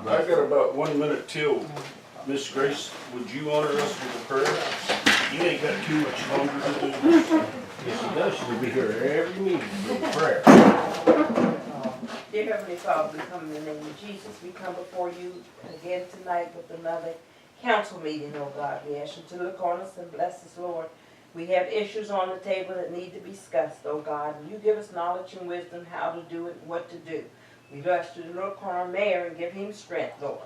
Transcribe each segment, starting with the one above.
I got about 1 minute till. Miss Grace, would you honor us with a prayer? You ain't got too much longer to do. Yes, she does. She'll be here every meeting with prayer. Dear Heavenly Father, we come in the name of Jesus. We come before you again tonight with another council meeting, oh God. We ask you to look on us and bless us, Lord. We have issues on the table that need to be discussed, oh God. And you give us knowledge and wisdom how to do it and what to do. We ask you to look on our mayor and give him strength, Lord.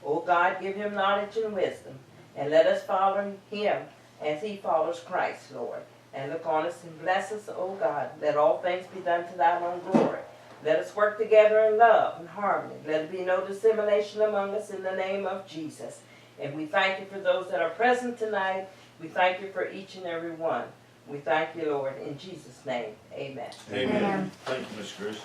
Oh God, give him knowledge and wisdom. And let us follow him as he follows Christ, Lord. And look on us and bless us, oh God. Let all things be done to thy own glory. Let us work together in love and harmony. Let there be no dissimulation among us in the name of Jesus. And we thank you for those that are present tonight. We thank you for each and every one. We thank you, Lord, in Jesus' name. Amen. Amen. Thank you, Miss Grace.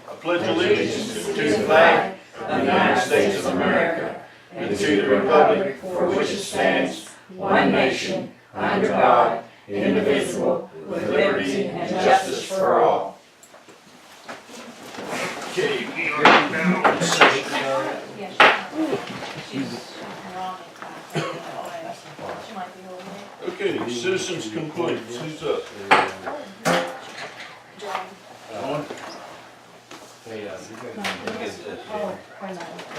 I pledge allegiance to the flag of the United States of America and to the republic for which it stands, one nation, under God, indivisible, with liberty and justice for all. Okay, we are now in session. Okay, citizens' complaints. Who's up? John. Hey, you guys Wait a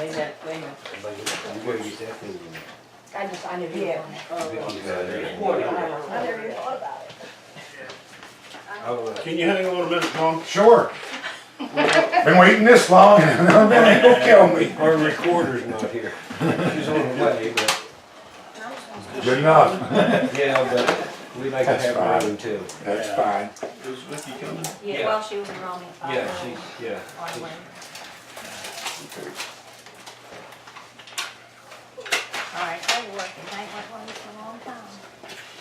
minute, wait a minute. I knew you Yeah. were on it. I never even thought about it. Can you hang on a minute, Tom? Sure. Been waiting this long and they ain't gonna kill me. Our recorder's not here. She's on the way, but. Good enough. Yeah, but we like to That's have her fine. in too. That's fine. Is Vicky coming? Yeah, well, she was in Raleigh. Yeah, she's, yeah. On the way. All right, how you working? I ain't worked on this in a long time.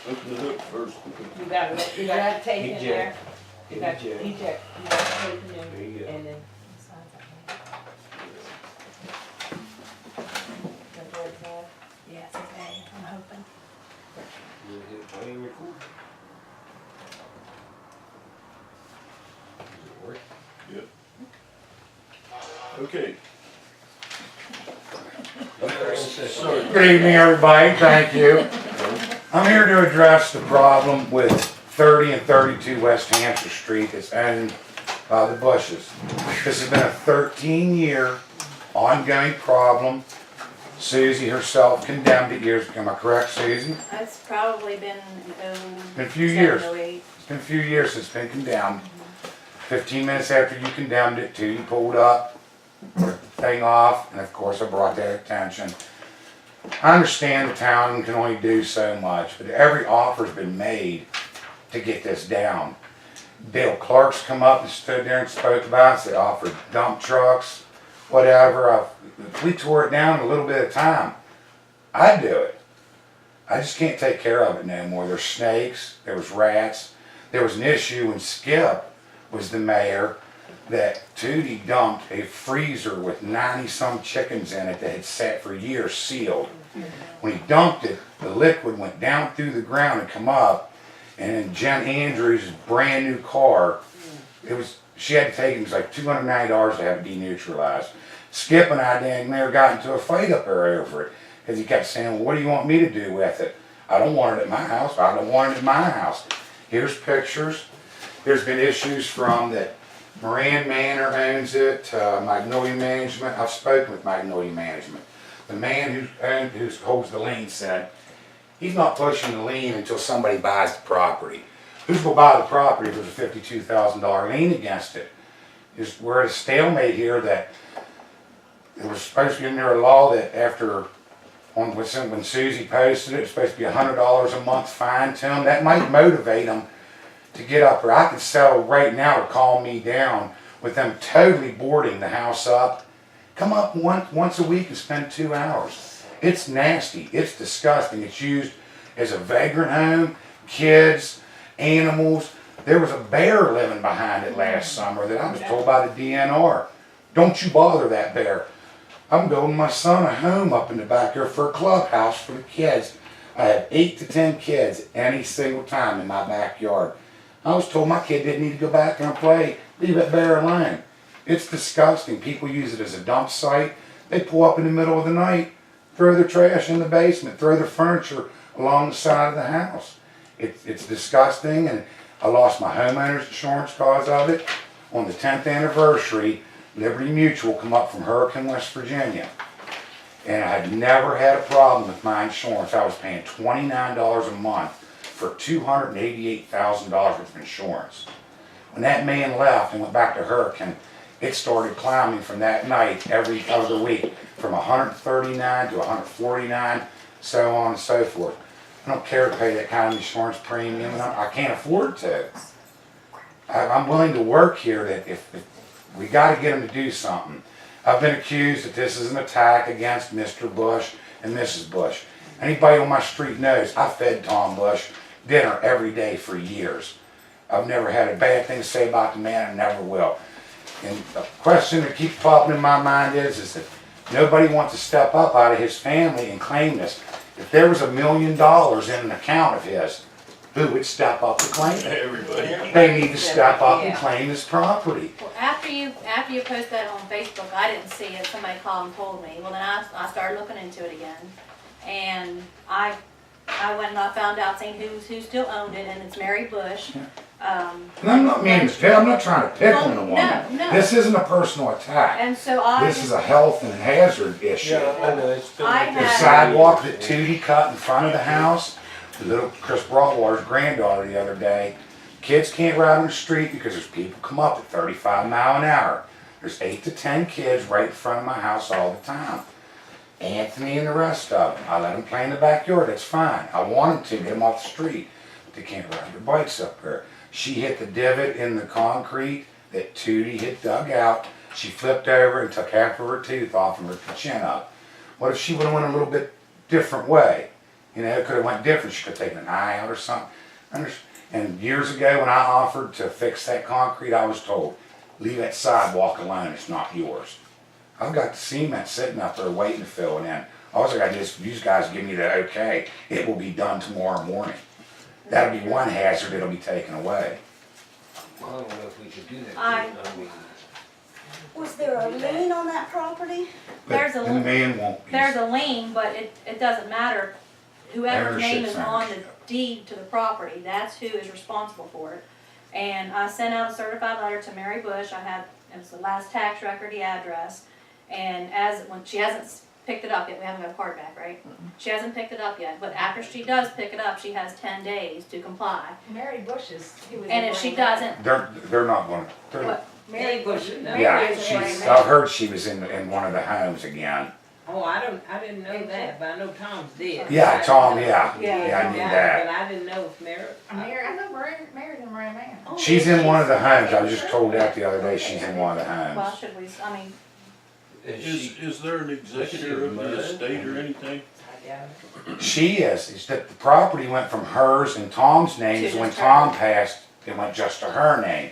Open it up first. You got the tape in there. You got Eject. eject. You got the tape in There you go. there. And then. Yeah, it's okay. I'm hoping. You hit play and record. Does it work? Yep. Okay. Sorry. Good evening, everybody. Thank you. I'm here to address the problem with 30 and 32 West Hampshire Street that's owned by the Bushes. This has been a 13-year ongoing problem. Susie herself condemned it years ago. Am I correct, Susie? It's probably been, Been a few years. 7 or 8. It's been a few years since it's been condemned. 15 minutes after you condemned it, you pulled up, put the thing off, and of course I brought that attention. I understand the town can only do so much, but every offer's been made to get this down. Bill Clark's come up and stood there and spoke about it. They offered dump trucks, whatever. If we tore it down in a little bit of time, I'd do it. I just can't take care of it no more. There's snakes, there was rats. There was an issue when Skip was the mayor that Tootie dumped a freezer with 90-some chickens in it that had sat for years sealed. When he dumped it, the liquid went down through the ground and come up, and in Jen Andrews' brand new car, she had to take it, it was like $290 to have it deneutralized. Skip and I dang near got into a fight up there over it, because he kept saying, well, what do you want me to do with it? I don't want it at my house. I don't want it at my house. Here's pictures. There's been issues from that Moran Manor owns it, Magnolia Management. I've spoken with Magnolia Management. The man who holds the lien said, he's not pushing the lien until somebody buys the property. Who's going to buy the property if there's a $52,000 lien against it? We're at a stalemate here that there was supposed to be in there a law that after, when Susie posted it, it's supposed to be $100 a month fine to them. That might motivate them to get up, or I could settle right now to calm me down with them totally boarding the house up. Come up once a week and spend 2 hours. It's nasty. It's disgusting. It's used as a vagrant home, kids, animals. There was a bear living behind it last summer that I was told by the DNR. Don't you bother that bear. I'm building my son a home up in the back there for a clubhouse for the kids. I have 8 to 10 kids any single time in my backyard. I was told my kid didn't need to go back there and play. Leave that bear alone. It's disgusting. People use it as a dump site. They pull up in the middle of the night, throw their trash in the basement, throw their furniture along the side of the house. It's disgusting, and I lost my homeowner's insurance cause of it. On the 10th anniversary, Liberty Mutual come up from Hurricane, West Virginia. And I had never had a problem with my insurance. I was paying $29 a month for $288,000 worth of insurance. When that man left and went back to Hurricane, it started climbing from that night every other week, from 139 to 149, so on and so forth. I don't care to pay that kind of insurance premium, and I can't afford to. I'm willing to work here that if we got to get them to do something. I've been accused that this is an attack against Mr. Bush and Mrs. Bush. Anybody on my street knows I fed Tom Bush dinner every day for years. I've never had a bad thing to say about the man, and never will. And the question that keeps popping in my mind is that nobody wants to step up out of his family and claim this. If there was $1 million in an account of his, who would step up to claim it? Everybody. They need to step up and claim his property. Well, after you post that on Facebook, I didn't see it, somebody called and told me. Well, then I started looking into it again. And I went and I found out saying who still owned it, and it's Mary Bush. And I'm not meaning to tell, I'm not trying to pick on the woman. No. This isn't a personal attack. And so I This is a health and hazard issue. Yeah, I know, it's been I like The this. had- sidewalk that Tootie cut in front of the house, the little Chris Broadwater's granddaughter the other day, kids can't ride on the street because there's people come up at 35 miles an hour. There's 8 to 10 kids right in front of my house all the time. Anthony and the rest of them, I let them play in the backyard, that's fine. I want them to get them off the street, but they can't ride their bikes up there. She hit the divot in the concrete that Tootie had dug out. She flipped over and took half of her tooth off and ripped her chin up. What if she would have went a little bit different way? You know, it could have went different. She could have taken an eye out or something. And years ago when I offered to fix that concrete, I was told, leave that sidewalk alone, it's not yours. I've got the cement sitting up there waiting to fill it in. All I got to do is, you guys give me the okay, it will be done tomorrow morning. That'll be one hazard that'll be taken away. I don't know if we should do that. I- mean, Was there a lien on that property? But There's a- the man won't be. there's a lien, but it doesn't matter. Whoever's name is Ownership's on the ownership. deed to the property, that's who is responsible for it. And I sent out a certified letter to Mary Bush. It was the last tax record, the address. And when she hasn't picked it up yet, we haven't got a card back, right? She hasn't picked it up yet, but after she does pick it up, she has 10 days to comply. Mary Bush is, he was. And if she doesn't, They're not going to. what, Mary Bush. Yeah, I've heard she was in one of the homes again. Oh, I didn't know that, but I know Tom's dead. Yeah, Tom, yeah, Yeah. yeah, I knew Yeah, that. but I didn't know if Mary. Mary, I know Mary's in Moran Man. Oh, She's in one of the homes. I was just told that the other day. She's in one of the well, homes. should we, I mean, Is she, Is there an executor of the estate or anything? She is. It's that the property went from hers and Tom's name. So when Tom passed, it went just to her name.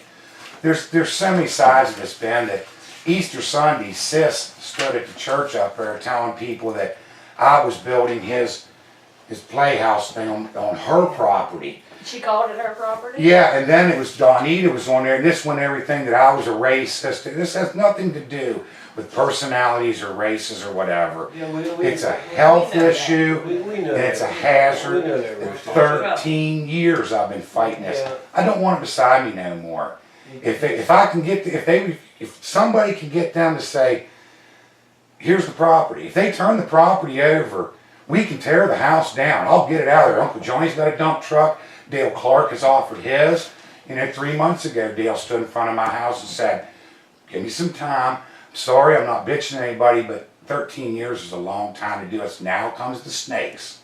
There's so many sides of this, Ben, that Easter Sunday, Sis stood at the church up there telling people that I was building his playhouse thing on her property. She called it her property? Yeah, and then it was Donita was on there, and this one, everything that I was a racist. This has nothing to do with personalities or races or whatever. yeah, It's a health issue, we know and it's a that. hazard. We know that, In Rich. 13 years I've been fighting this. I don't want it beside me no more. If somebody can get them to say, here's the property. If they turn the property over, we can tear the house down. I'll get it out of there. Uncle Johnny's got a dump truck. Dale Clark has offered his. 3 months ago, Dale stood in front of my house and said, give me some time. I'm sorry, I'm not bitching at anybody, but 13 years is a long time to do this. Now comes the snakes.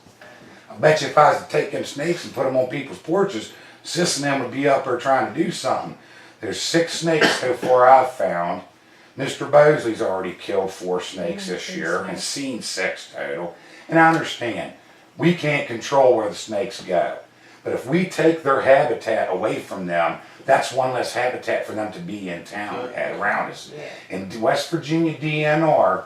I bet you if I was to take them snakes and put them on people's porches, Sis and them would be up there trying to do something. There's 6 snakes so far I've found. Mr. Bosley's already killed 4 snakes this year and seen 6 total. And I understand, we can't control where the snakes go. But if we take their habitat away from them, that's one less habitat for them to be in town and around us. And West Virginia DNR,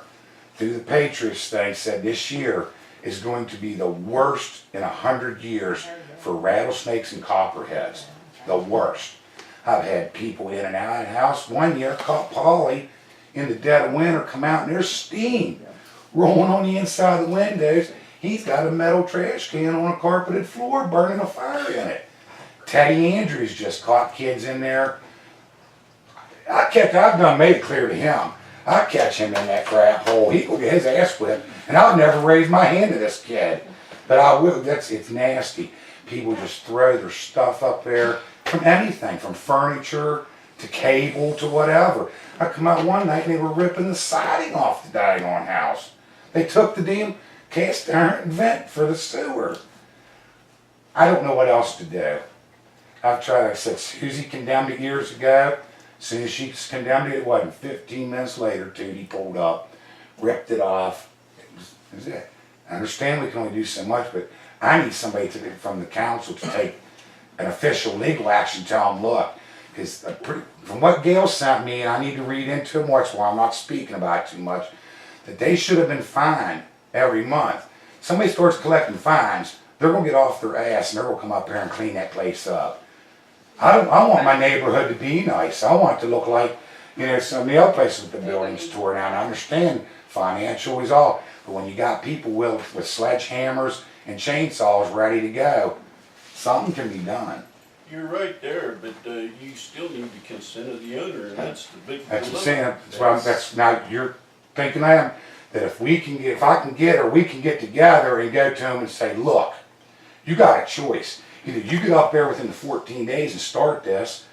through the Patriots thing, said this year is going to be the worst in 100 years for rattlesnakes and copperheads. The worst. I've had people in and out of the house. One year, I caught Polly in the dead of winter come out and there's steam rolling on the inside of the windows. He's got a metal trash can on a carpeted floor burning a fire in it. Teddy Andrews just caught kids in there. I've done made it clear to him. I catch him in that crap hole. He will get his ass whipped. And I'll never raise my hand to this kid. But I will, it's nasty. People just throw their stuff up there from anything, from furniture to cable to whatever. I come out one night and they were ripping the siding off the daggone house. They took the damn cast iron vent for the sewer. I don't know what else to do. I've tried, like I said, Susie condemned it years ago. As soon as she condemned it, it wasn't 15 minutes later, Tootie pulled up, ripped it off. It was it. I understand we can only do so much, but I need somebody from the council to take an official legal action, tell them, look, because from what Gail sent me, and I need to read into it more, that's why I'm not speaking about it too much, that they should have been fined every month. Somebody starts collecting fines, they're going to get off their ass and they're going to come up here and clean that place up. I want my neighborhood to be nice. I want it to look like, some of the other places with the buildings tore down. I understand financial is all, but when you got people with sledgehammers and chainsaws ready to go, something can be done. You're right there, but you still need the consent of the owner, and that's the big That's what I'm dilemma. saying. That's now you're thinking that if we can get together and go to them and say, look, you got a choice. Either you get up there within the 14 days and start this,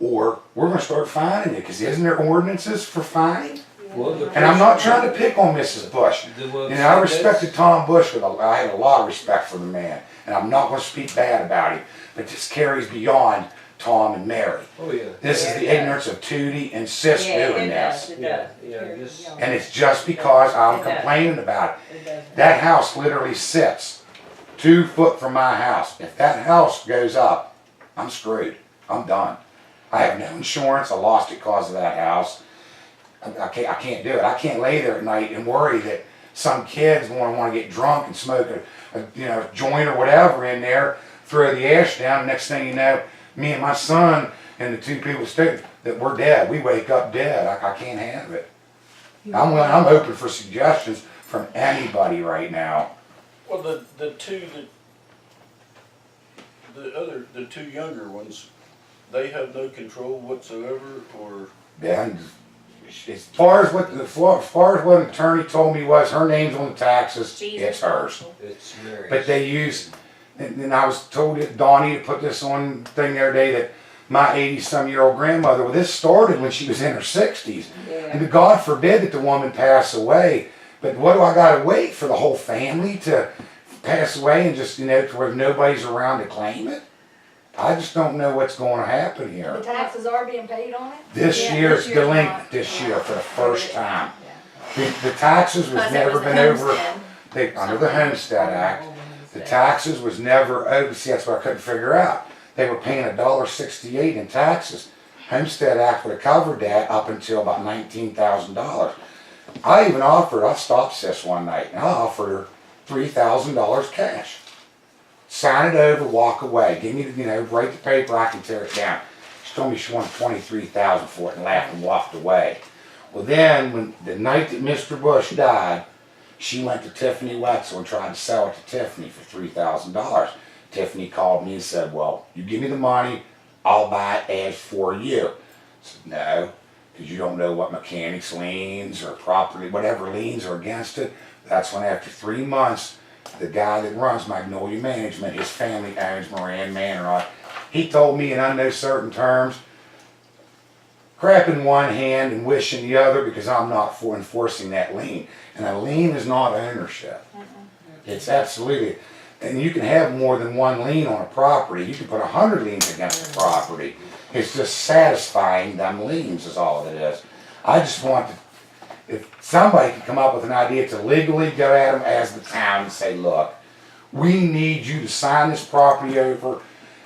or we're going to start fining you, because isn't there ordinances for fining? And I'm not trying to pick on Mrs. Bush. I respected Tom Bush, I had a lot of respect for the man, and I'm not going to speak bad about him, but this carries beyond Tom and Mary. Oh, yeah. This is the ignorance of Tootie and Sis doing this. Yeah, just. And it's just because I'm complaining about it. That house literally sits 2 foot from my house. If that house goes up, I'm screwed. I'm done. I have no insurance. I lost it because of that house. I can't do it. I can't lay there at night and worry that some kids want to get drunk and smoke a joint or whatever in there, throw the ash down. Next thing you know, me and my son and the 2 people that we're dead. We wake up dead. I can't have it. I'm open for suggestions from anybody right now. Well, the two younger ones, they have no control whatsoever, or Yeah, as far as what an attorney told me was, her name's on the taxes, it's hers. It's Mary. But they use, and I was told that Donnie to put this on thing the other day, that my 80-some-year-old grandmother, well, this started when she was in her 60s. And God forbid that the woman pass away. But what do I gotta wait for the whole family to pass away and just, to where nobody's around to claim it? I just don't know what's going to happen here. The taxes are being paid on it? This Yeah, year's this year's delinquent not. this year for the first time. Yeah. The taxes was Plus it never was the been over, homestead. under the Homestead Act, the taxes was never over, see, that's what I couldn't figure out. They were paying $1.68 in taxes. Homestead Act would have covered that up until about $19,000. I stopped Sis one night, and I offered her $3,000 cash. Sign it over, walk away. Give me, write the paper, I can tear it down. She told me she wanted $23,000 for it and laughed and walked away. Well then, when the night that Mr. Bush died, she went to Tiffany Wetzel and tried to sell it to Tiffany for $3,000. Tiffany called me and said, well, you give me the money, I'll buy it as for you. I said, no, because you don't know what mechanics liens or property, whatever liens are against it. That's when after 3 months, the guy that runs Magnolia Management, his family owns Moran Manor. He told me in no certain terms, crap in one hand and wish in the other, because I'm not for enforcing that lien. And a lien is not ownership. It's absolutely, and you can have more than one lien on a property. You can put 100 liens against the property. It's just satisfying them liens is all it is. I just want to, if somebody could come up with an idea to legally go at them as the town and say, look, we need you to sign this property over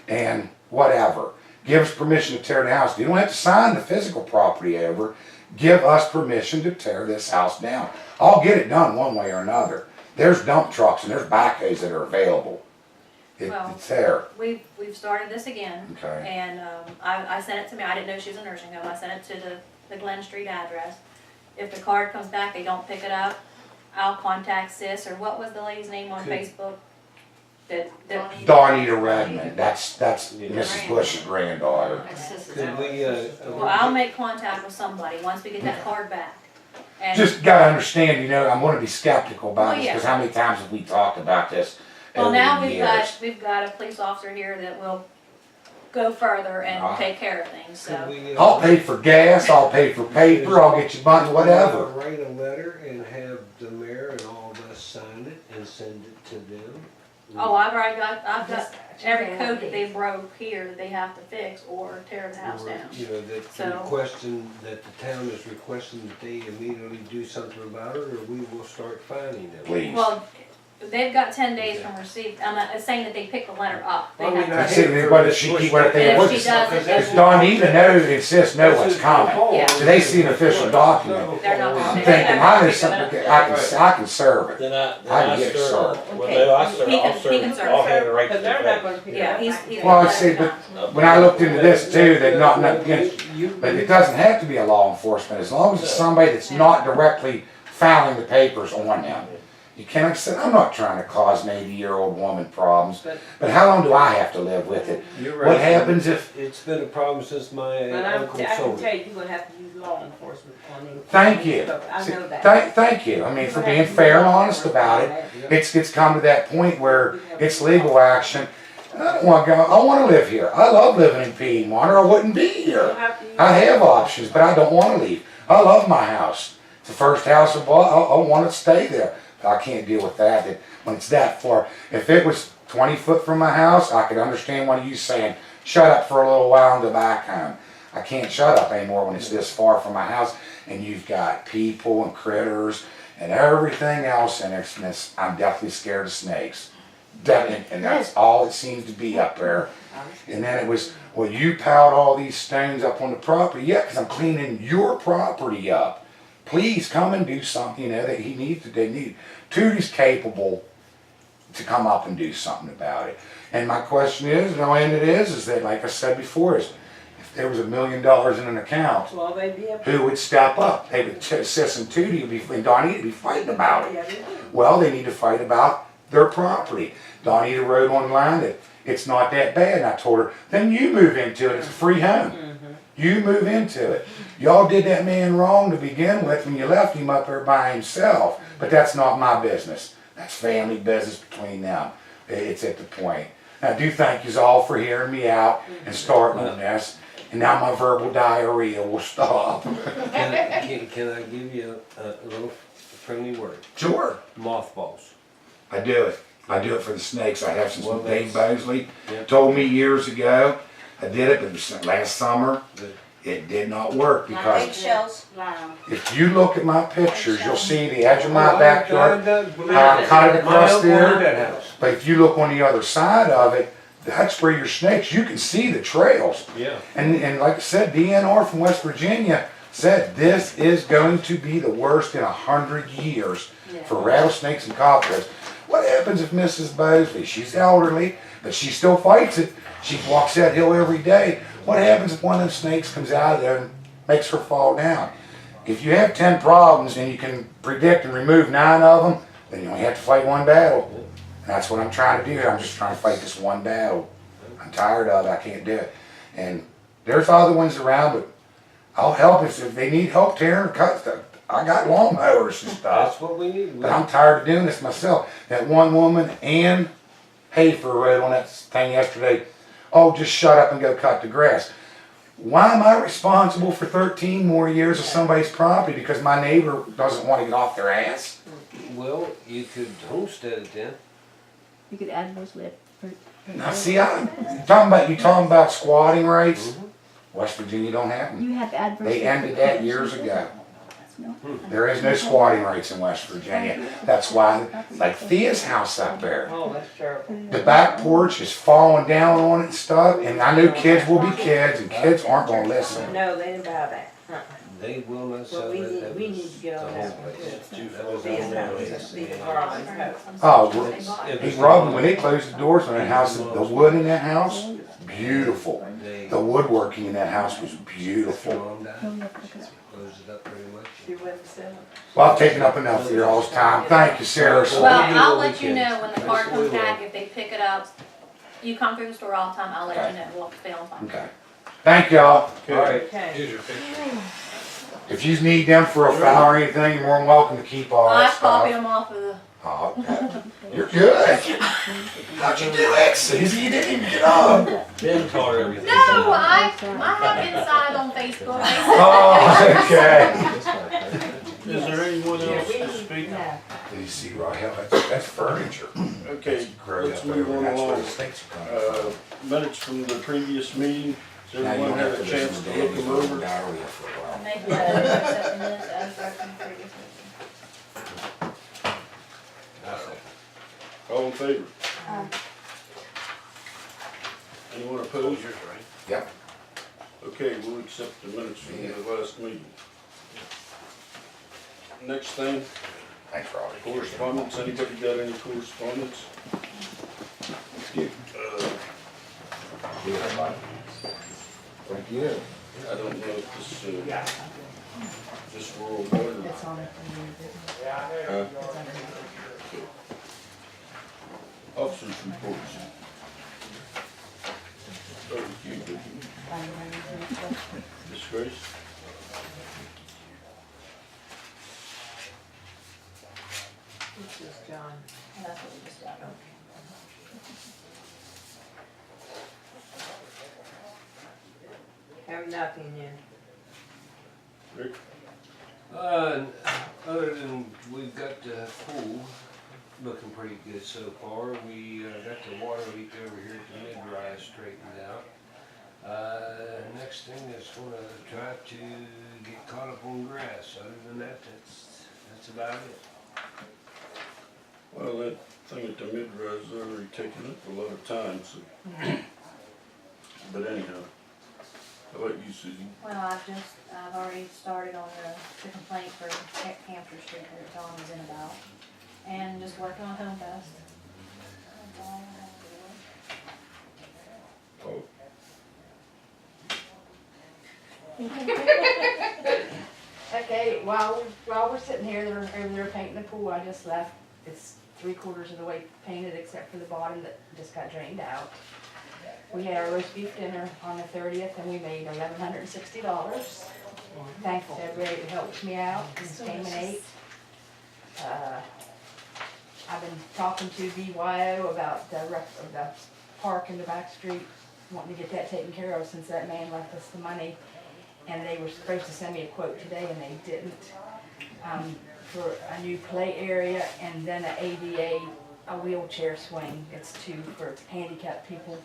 and whatever. Give us permission to tear the house. You don't have to sign the physical property over. Give us permission to tear this house down. I'll get it done one way or another. There's dump trucks and there's backhoes that are available. Well, It's there, We've started this again, okay? and, I sent it to me, I didn't know she was a nursing home, I sent it to the Glen Street address. If the card comes back, they don't pick it up, I'll contact Sis, or what was the lady's name on Could- Facebook? That, Donita Redmond, that's Mrs. Bush's granddaughter. Could we, well, I'll make contact with somebody once we get that card back. And Just gotta understand, you know, I'm gonna be skeptical about Well, this, yeah. because how many times have we talked about this Well, over now the we've years? got a police officer here that will go further and Ah. take care of things, could so. we? I'll pay for gas, I'll pay for paper, I'll get you money, whatever. Write a letter and have the mayor and all of us sign it and send it to them. Oh, I've got every code that they broke here that they have to fix or tear the house Or, down. you know, that So- that the town is requesting that they immediately do something about it, or we will start fining them. Please. Well, they've got 10 days from receipt, I'm not saying that they pick the letter up. They Well, I have mean, to- I That's it, what does she keep, what they, And what if she does, doesn't, does Donita know, insists know what's coming? Yeah. Do they see an official document? They're not gonna I'm do thinking, that. mine is something, I can serve it. Then I I can get it serve, served. well, no, I serve, He can- I'll serve, he can serve. I'll hand it right to Cause the they're not bank. gonna pick it Yeah, up. he's. Well, I see, but when I looked into this too, that not against, but it doesn't have to be a law enforcement, as long as it's somebody that's not directly filing the papers on them. You can't say, I'm not trying to cause an 80-year-old woman problems, but how long do I have to live with it? You're What right. happens if, It's been a problem since my But uncle I can sold tell it. you, you're gonna have to use law enforcement on it. thank you. I See, know that. Thank you, I mean, for being fair and honest about it. It's come to that point where it's legal action. And I don't wanna go, I wanna live here. I love living in Piedmont, or I wouldn't be here. I have options, but I don't wanna leave. I love my house. It's the first house I bought, I wanna stay there. But I can't deal with that when it's that far. If it was 20 foot from my house, I could understand one of you saying, shut up for a little while and go back home. I can't shut up anymore when it's this far from my house, and you've got people and critters and everything else, and I'm definitely scared of snakes. And that's all it seems to be up there. And then it was, well, you piled all these stones up on the property. Yeah, because I'm cleaning your property up. Please come and do something, you know, that they need. Toody's capable to come up and do something about it. And my question is, and it is that, like I said before, is if there was $1 million in an account, Well, they be able. who would step up? They would, Sis and Tootie would be, and Donnie would be fighting about it. Yeah, they do. Well, they need to fight about their property. Donita wrote online that it's not that bad, and I told her, then you move into it, it's a free home. You move into it. Y'all did that man wrong to begin with when you left him up there by himself, but that's not my business. That's family business between them. It's at the point. And I do thank you all for hearing me out and starting on this, and now my verbal diarrhea will stop. Can I give you a little friendly word? Sure. Mothballs. I do it. I do it for the snakes. I have since Well, Dave that's- Bosley yeah. told me years ago. I did it, but it was last summer. Good. It did not work because Eggshells. if you look at my pictures, you'll see the edge of my Oh, backyard. believe How I it. cut it My across uncle there. owned that house. But if you look on the other side of it, that's where your snakes, you can see the trails. Yeah. And like I said, DNR from West Virginia said this is going to be the worst in 100 years for rattlesnakes and cobwebs. What happens if Mrs. Bosley, she's elderly, but she still fights it. She walks that hill every day. What happens if one of them snakes comes out of there and makes her fall down? If you have 10 problems and you can predict and remove 9 of them, then you only have to fight one battle. And that's what I'm trying to do. I'm just trying to fight this one battle. I'm tired of it. I can't do it. And there's other ones around, but I'll help if they need help tearing or cut stuff. I got lawn mowers and stuff. That's what we need. But I'm tired of doing this myself. That one woman, Ann Hafer, wrote on that thing yesterday, oh, just shut up and go cut the grass. Why am I responsible for 13 more years of somebody's property because my neighbor doesn't want to get off their ass? Well, you could homestead it then. You could adversely. Now, see, you talking about squatting rights? West Virginia don't have them. You have adversely. They ended that years ago. No. There is no squatting rights in West Virginia. That's why, like Thea's house up there, Oh, that's terrible. the back porch is falling down on it and stuff, and I know kids will be kids, and kids aren't gonna listen. No, they didn't buy that. They will not sell we it. need- That we was need to get on the that whole one, place. too. It's too That far was These the whole houses, place. these And garage Oh, it Hey, was- Rob, when they closed the doors on that house, the wood in that house, beautiful. They The woodworking in that house was after beautiful. Mom died, closed it up pretty much. She wouldn't sell it. Well, I've taken up enough of your all's time. Thank you, Sarah. Well, I'll let you know when the car comes back, if they pick it up. You come through the store all the time, I'll let you know, we'll stay on time. Okay. Thank y'all. All right, Okay. here's your picture. If you need them for a file or anything, you're more than welcome to keep all I that copied stuff. them off of the, Oh, okay. You're good. How'd you do it, Susie? You didn't even get up. Ben taught everything. no, I have inside on Facebook. Oh, okay. Is there anyone else to speak? No. Did you see Rahel? That's furniture. Okay, Growing let's up move over, on that's where along. the steaks are coming from. Minutes from the previous meeting, does Now you everyone don't have a listen chance to Danny look them for over? diarrhea for a while. Make that accept the minutes as read from the previous meeting. All in favor? Aye. Anyone opposed? Yep. Okay, we'll accept the minutes from the last meeting. Next thing, Thanks, Robbie. correspondence, anybody got any correspondence? Thank you. I don't know if this rural water. It's on it. Uh, Officers' reports. Start with you, Vicki. Miss Grace? This is John. And that's what we just got. Have nothing in. Rick? Other than we've got the pool looking pretty good so far, we got the water leak over here at the mid-rise straightened out. Next thing is gonna try to get caught up on grass. Other than that, that's about it. Well, that thing at the mid-rise is already taken up a lot of time, so. But anyhow, how about you, Susie? Well, I've already started on the complaint for Hampshire Street that John was in about, and just working on Home Fest. That's all I have to do. Oh, Okay, while we're sitting here, they're over there painting the pool, I just left. It's 3/4 of the way painted except for the bottom that just got drained out. We had our roast beef dinner on the 30th and we made $1,160. Thankful to everybody who helped me out and came and ate. I've been talking to BYO about the park in the back street, wanting to get that taken care of since that man left us the money. And they were supposed to send me a quote today and they didn't, for a new play area and then an ADA, a wheelchair swing. It's 2 for handicapped people.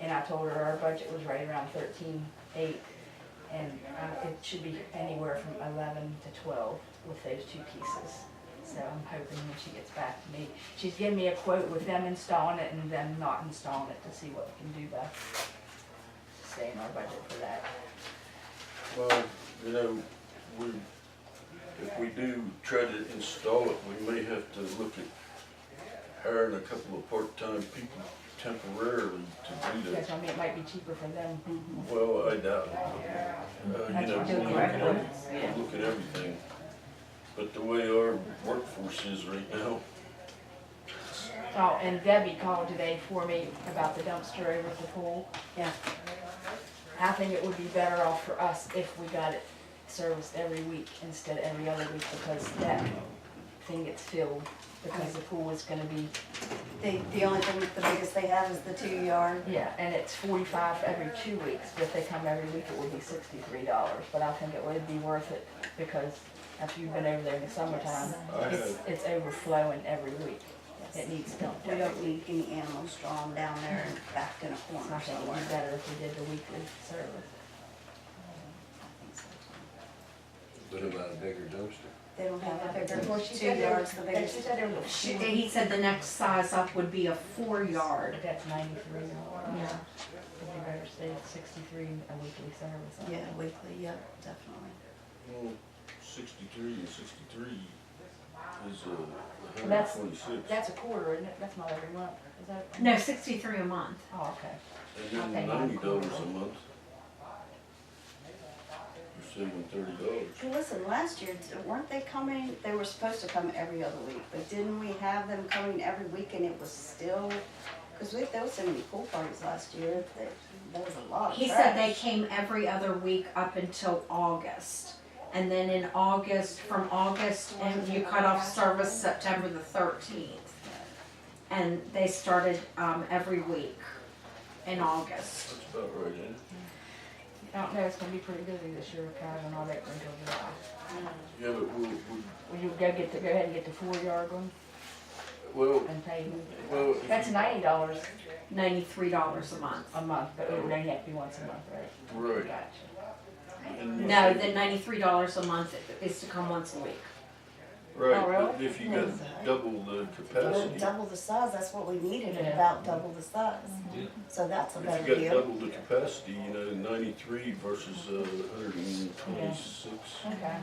And I told her our budget was right around 13,800, and it should be anywhere from 11 to 12 with those 2 pieces. So I'm hoping when she gets back to me, she's giving me a quote with them installing it and them not installing it to see what we can do to stay in our budget for that. well, you know, if we do try to install it, we may have to look at hiring a couple of part-time people temporarily to do That's that. why I mean it might be cheaper for them. Well, I doubt it. You know, we'll look at everything. But the way our workforce is right now, Oh, and Debbie called today for me about the dumpster over at the pool. Yeah. I think it would be better off for us if we got it serviced every week instead of every other week because that thing gets filled because the pool is gonna be, The only thing, the biggest they have is the 2-yard. yeah, and it's 45 every 2 weeks, but if they come every week, it would be $63. But I think it would be worth it because after you've been over there in the summertime, it's overflowing every week. It needs dumped. We don't need any animals drawn down there and backed in a I corner think it'd somewhere. be better if we did the weekly service. What about a bigger dumpster? They don't have a bigger, Well, she 2 said there yards, was, the she biggest. said there was She, he said the next size up would be a 4-yard. But that's $93. Yeah. It'd be better to stay at 63 a weekly service. Yeah, weekly, yep, definitely. Well, 63 and 63 is That's- 126. That's a quarter, isn't it? That's not every month, is that? No, 63 a month. Oh, okay. And then $90 a month. You're saving $30. Hey, listen, last year, weren't they coming, they were supposed to come every other week, but didn't we have them coming every week and it was still, because there was so many pool parties last year, there was a lot of He said they trash. came every other week up until August. And then in August, from August, and you cut off service September the 13th. And they started every week in August. That's about right, ain't it? I don't know, it's gonna be pretty busy this year, kind of, and all that until July. Yeah, but Well, you gotta go ahead and get the 4-yard one well, and pay, well, if that's you- $90 $93 a month. a month, but it would only have to be once a month, right? right. Gotcha. And No, the $93 a month is to come once a week. Right, Oh, really? but if you got double the capacity, Double the size, that's what we needed, Yeah. about double the size. Yeah. So that's a if better you got deal. double the capacity, 93 versus 126. Okay,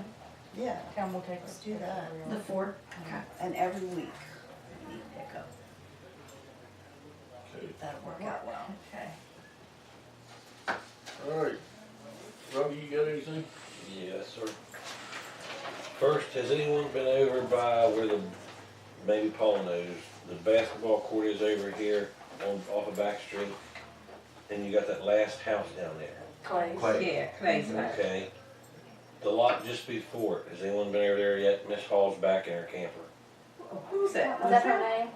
Yeah, tell them we'll take let's it. do that. The 4, okay. And every week, pick up, Okay, that'll work out well. Okay. all right. Robbie, you got anything? Yes, sir. First, has anyone been over by where maybe Paul knows, the basketball court is over here off of Back Street? And you got that last house down there, Clay. Yeah, Clay's house. okay? The lot just before it, has anyone been over there yet? Miss Hall's back in her camper. Who's that? Was that her name?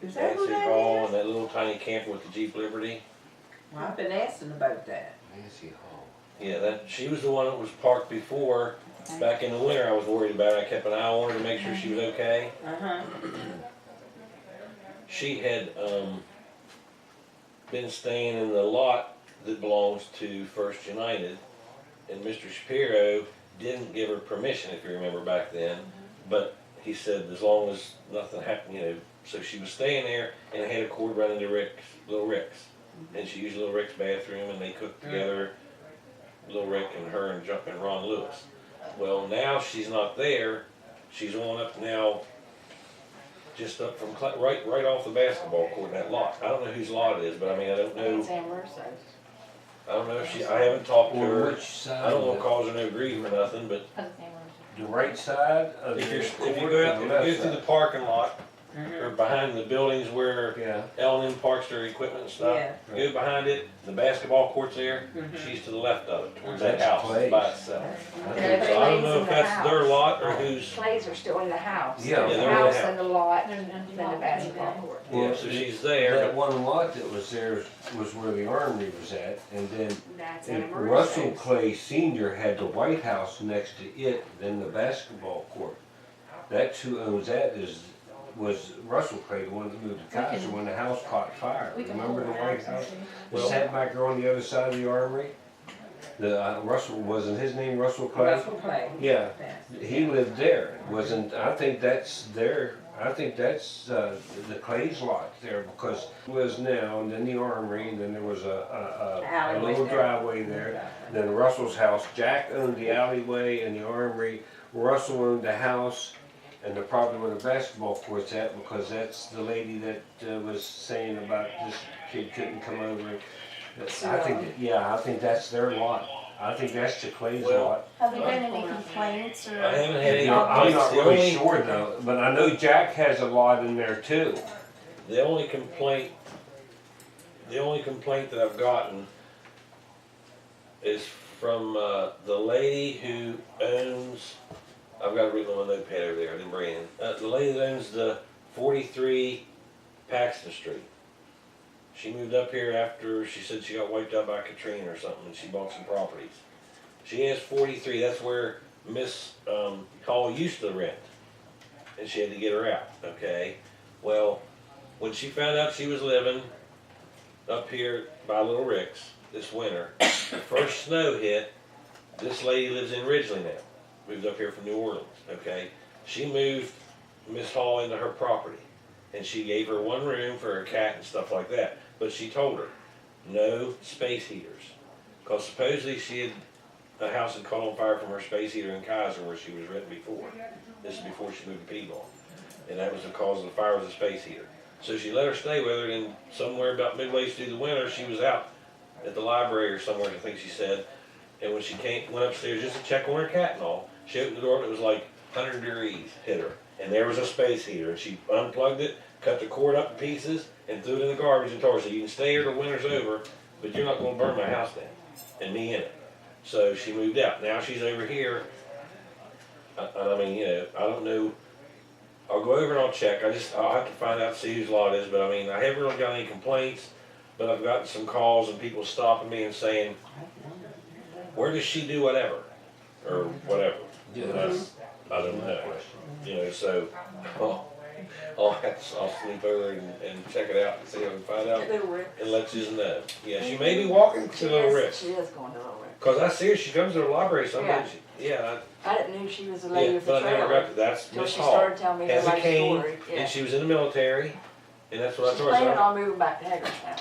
Is that who Nancy that Hall is? and that little tiny camper with the Jeep Liberty. Well, I've been asking about that. Nancy Hall. Yeah, she was the one that was parked before. Back in the winter, I was worried about her. I kept an eye on her to make sure she was okay. Uh-huh. She had been staying in the lot that belongs to First United, and Mr. Shapiro didn't give her permission, if you remember back then, but he said as long as nothing happened, so she was staying there, and it had a cord running to Little Rick's, and she used Little Rick's bathroom, and they cooked together, Little Rick and her and Ron Lewis. Well, now she's not there, she's on up now, just up from, right off the basketball court in that lot. I don't know whose lot it is, but I mean, I don't know, Sam Russo's. I don't know if I haven't talked to On her. which side? I don't want to of cause her no grief or nothing, but That's Sam Russo's. The right side of the if court you go or out, the if left you go through the side? parking lot, or behind the buildings where Yeah. L&M parks their equipment and stuff, Yeah. go behind it, the basketball court's there, she's to the left of it, towards that house Clay's. by itself. I So think I so. don't know if that's their lot or whose, Clays are still in the house. Yeah. There's Yeah, the they're in the house and the lot, There's an and empty then the lot basketball there. court. yeah, so she's there, That but one lot that was there was where the armory was at, and then That's Sam and Russo's. Russell Clay Senior had the White House next to it, then the basketball court. That's who owns that was Russell Clay, the one that moved to Kaiser when the house caught fire. We can Remember pull the the White maps and House? see. The Well- sat back there on the other side of the armory? Wasn't his name Russell Clay? Russell Clay. Yeah. Yes. He lived there. I think that's the Clay's lot there because it was now, and then the armory, and then there was a Alleyway little there. driveway there. Then Russell's house. Jack owned the alleyway and the armory. Russell owned the house and the property where the basketball court's at because that's the lady that was saying about this kid couldn't come over. I think that's their lot. I think that's the Clay's Well, lot. Have there been any complaints or? I haven't had any I'm complaints. not really sure though, but I know Jack has a lot in there too. The only complaint that I've gotten is from the lady who owns, I've got it written on my notepad over there, I didn't bring it in. The lady that owns the 43 Paxton Street. She moved up here after she said she got wiped out by Katrina or something and she bought some properties. She has 43, that's where Miss Hall used to rent. And she had to get her out, okay? Well, when she found out she was living up here by Little Rick's this winter, the first snow hit, this lady lives in Ridgely now, moved up here from New Orleans, okay? She moved Miss Hall into her property, and she gave her one room for her cat and stuff like that, but she told her, no space heaters, because supposedly she had a house had caught on fire from her space heater in Kaiser where she was renting before. This is before she moved to Piedmont. And that was the cause of the fire, was a space heater. So she let her stay with her, and somewhere about midway through the winter, she was out at the library or somewhere, I think she said. And when she went upstairs just to check on her cat and all, she opened the door and it was like 100 degrees hit her. And there was a space heater, and she unplugged it, cut the cord up in pieces, and threw it in the garbage and told her, so you can stay here till winter's over, but you're not gonna burn my house down, and me in it. So she moved out. Now she's over here. I mean, you know, I don't know. I'll go over and I'll check. I'll have to find out, see whose lot it is, but I mean, I haven't really got any complaints, but I've gotten some calls and people stopping me and saying, where does she do whatever? Or whatever. I don't know. You know, so I'll sleep over and check it out and see if I can find out and let you know. Yeah, she may be walking to Little Risk. She is going to Little Risk. Cause I see her, she comes to the library sometimes. Yeah, I didn't know she was a yeah, lady of the but I never trailer. got to, that's Till Miss she Hall. started telling me her Has a life cane, story. Yeah. and she was in the military, and that's what I She's told her. planning So on moving back to Hagerstown.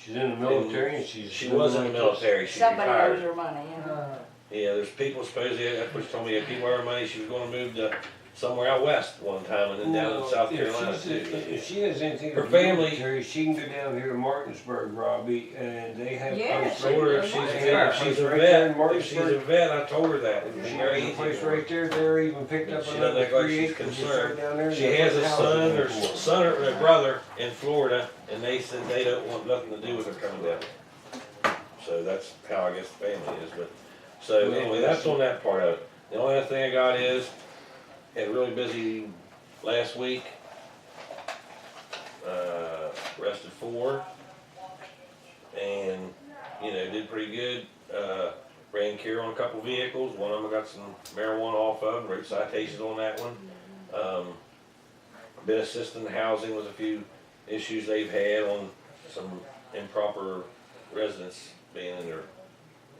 She's in the military and she's. she was in the military, she's Somebody owes retired. her money, you know. Yeah, there's people supposedly, that's what she told me, that people owe her money, she was gonna move to somewhere out west one time, and then down in South Carolina too. If she has anything Her to do with family- military, she can go down here to Martinsburg, Robbie, and they have. Yeah, posts I told her if she's, They have if she's posts a right there in vet, if she's a Martinsburg. vet, I told her that, it'd be She very has a easy place for her. right there, they're even picked up She another doesn't act like 3 she's acres just concerned. right down there. She has a son or House. son or a brother in Florida, and they said they don't want nothing to do with her coming down. So that's how I guess the family is, but, so anyway, that's on that part of it. The only other thing I got is, had a really busy last week. Arrested 4, and, you know, did pretty good. Ran care on a couple vehicles, one of them I got some marijuana off of, wrote citations on that one. Been assisting housing with a few issues they've had on some improper residents being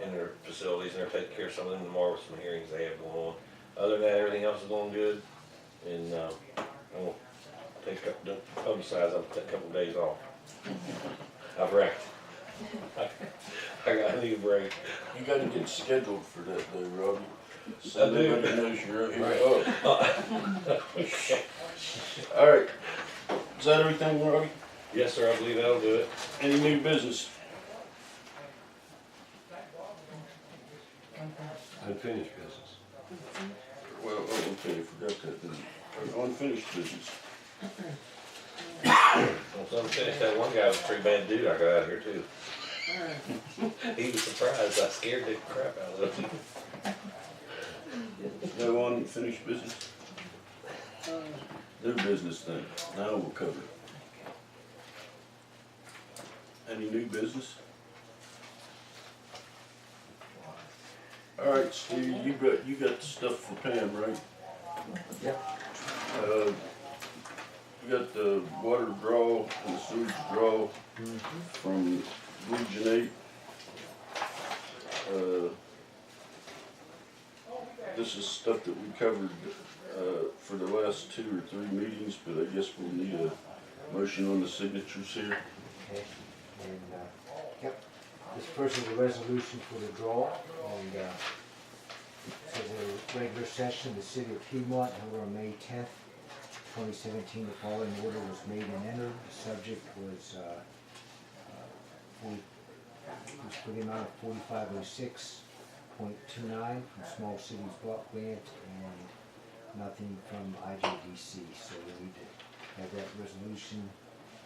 in their facilities, and they're taking care of some of them tomorrow with some hearings they have going on. Other than that, everything else is going good, and I'll take a couple, don't publicize, I'll take a couple of days off. I've wrecked. I need a break. You gotta get scheduled for that though, Robbie. I So do. nobody knows you're out here. Right. Oh. All right. Is that everything, Robbie? Yes, sir, I believe that'll do it. Any new business? Unfinished business. Well, oh, okay, I forgot that, didn't I? Unfinished business. Once I'm finished, that one guy was a pretty bad dude I got out here too. He was surprised, I scared the crap out of him. No unfinished business? New business then, now we'll cover it. Any new business? All right, Steve, you got the stuff for Pam, right? Yep. You got the water draw and the sewage draw from Region 8. This is stuff that we covered for the last 2 or 3 meetings, but I guess we'll need a motion on the signatures here. Okay, and, yep, this first is a resolution for the draw, and, it says a regular session of the city of Piedmont held on May 10th, 2017, the following order was made and entered. The subject was, for the amount of 4506.29 from Small Cities Block Grant and nothing from IJDC, so we need to have that resolution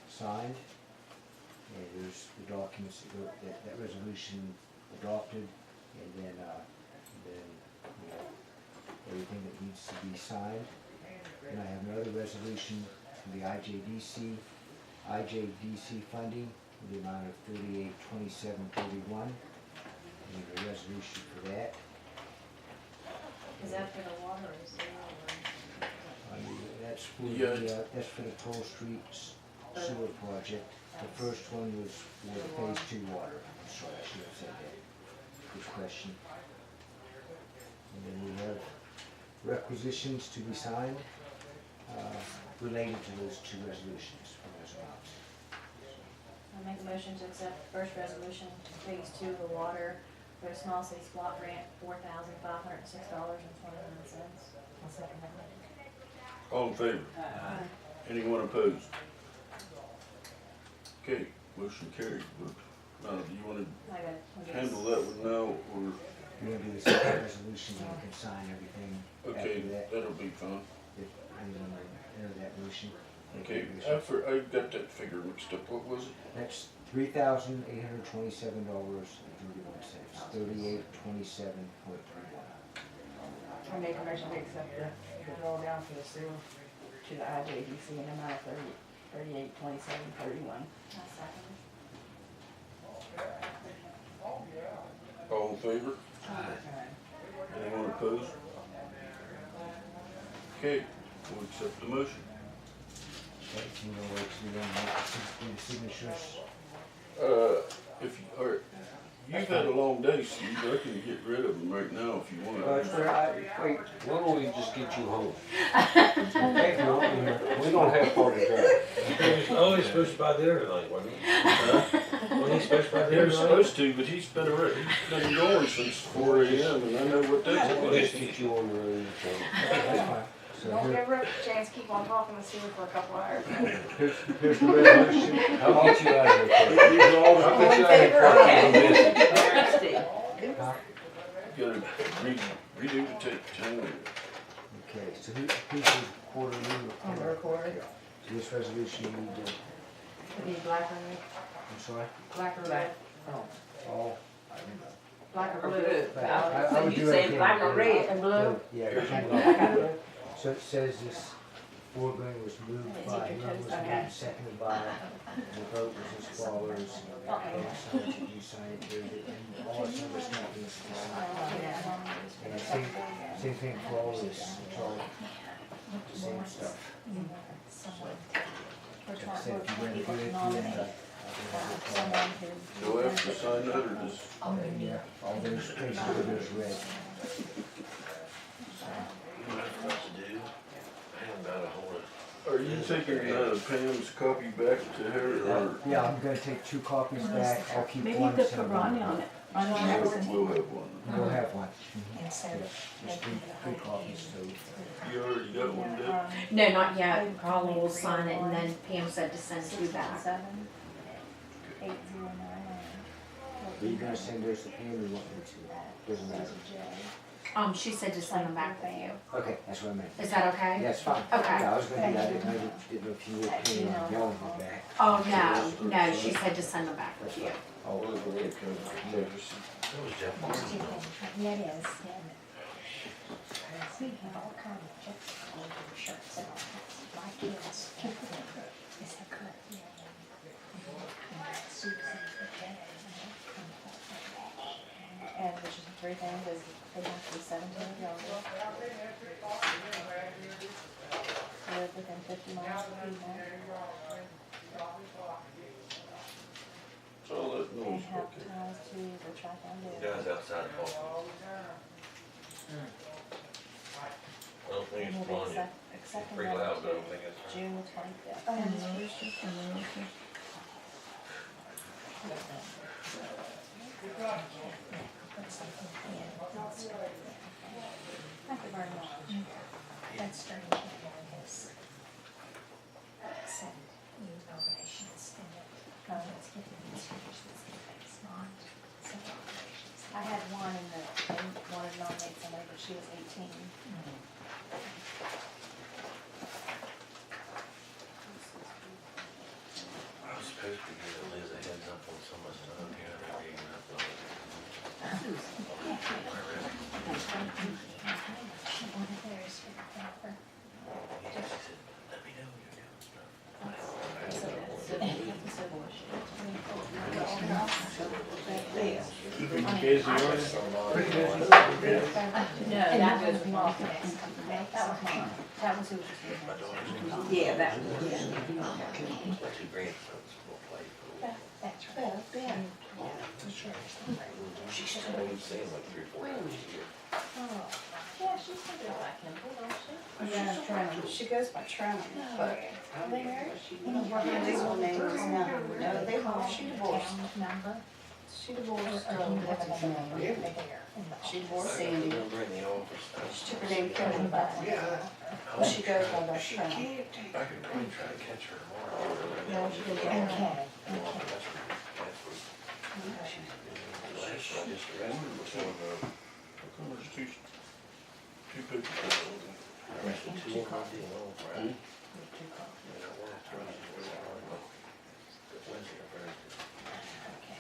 signed. And there's the documents, that resolution adopted, and then, you know, everything that needs to be signed. And I have another resolution from the IJDC funding in the amount of $3827.31. Need a resolution for that. Is that for the water or is it That's for Yeah. that's for the Pearl Street sewer project. The first one was for the phase 2 water. I'm sorry, I should have said that. Good question. And then we have requisitions to be signed, related to those 2 resolutions from those amounts. I'll make a motion to accept the first resolution to phase 2 of the water for a small cities block grant, $4,506.29. I'll second that. All in favor? Anyone opposed? Okay, motion carried. Now, do you wanna I got handle that one now, or, You're gonna do the second resolution, and you can sign everything okay, after that. that'll be fine. If anyone will enter that motion. Okay, after, I got that figure mixed up, what was it? That's $3,827.31, 3827.31. I make a motion to accept the drawdown for the sewer to the IJDC in the amount of $38.27.31. All in favor? Anyone opposed? Okay, we'll accept the motion. Okay, you know what you want to make the signatures? If you, all right, you've had a long day, Steve, I can get rid of them right now if you want. Wait, why don't we just get you home? We don't have far to drive. Oh, he's supposed to buy dinner tonight, wasn't he? Wasn't he supposed to buy He dinner was tonight? supposed to, but he's been going since 4 a.m. and I know what that's We'll about. just get you on the road. That's fine. So Don't here, give her a chance to keep on talking to sewer for a couple hours. here's the resolution. I'll get you out of here first. These are all the- I'll get you out of here first. You gotta redo the tape, channel. Okay, so who's quarterly? On the recorder. So this resolution you need to, It'd be black or red. I'm sorry? Black or red. All. Black or blue. I would do everything black or blue. red. And blue. Yeah, everything I got blue. blue. So it says this foregoing was moved by, Young was moved, seconded by, the vote was as follows. Vote sign it, you sign it, there's it, and all it's number not needs to be signed. And same thing for all this, it's all the same stuff. Like I said, if you went to do it, Someone who. Do I have to sign that or just? yeah, all those places where there's red. Are you taking Pam's copy back to her or? Yeah, I'm gonna take 2 copies back, I'll keep Maybe you one. could send put one Ronnie back. on it. We'll have one. We'll have one. Instead of Just 3 copies, so. You already got one, Deb? No, not yet. Colin will sign it and then Pam said to send 2 back. 617-8099. Are you gonna send those to Pam or you want me to? Doesn't matter. She said to send them back with you. Okay, that's what I meant. Is that okay? Yeah, it's fine. Okay. Yeah, I was gonna do that, I didn't know if you were planning on mailing them back. Oh, no, she said to send them back with you. Oh, Yeah, it is. Yeah. We have all kinds of checks on your shirts and all that. My kids, is that correct? Yeah. And which is the 3 things is they have to be 17 or younger. Live within 50 miles of Piedmont. That's all that And noise. have Okay. ties to the track and Guys outside talking. I don't think it's We'll fun. be accepting Pretty that loud, but I to don't think it's. June the 25th. Thank you very much. That's starting to get this. Send new nominations and it's getting these figures that's not. Send nominations. I had one in the, they wanted to nominate somebody, but she was 18. I was supposed to give Liz a heads up on some of the stuff here. They're reading up on it. She wanted theirs for the paper. She said, let me know when you're doing stuff. Keeping you busy, aren't you? No, that was wrong. That was mine. That was who was just. My daughter's in Yeah, that was, my 2 grandsons will play pool. That's right. Ben. She's only saying like 3 or 4 times a year. Yeah, she's something like him, don't she? Yeah, Trim. She goes by Trim, but Are they married? her legal name is not. No, they both, she divorced. Town member She divorced, Or do you have what's his another one name? over there in the She office? divorced Sandy. Remember in the office. She took her name Kevin back. Well, she goes by that She friend. can't take. I could probably try to catch her tomorrow. No, she goes by Okay, that. okay. Last one I just arrested was one of, How come there's two people? I arrested two on my deal, right? And I walked around and went around, Wednesday or Thursday. Okay.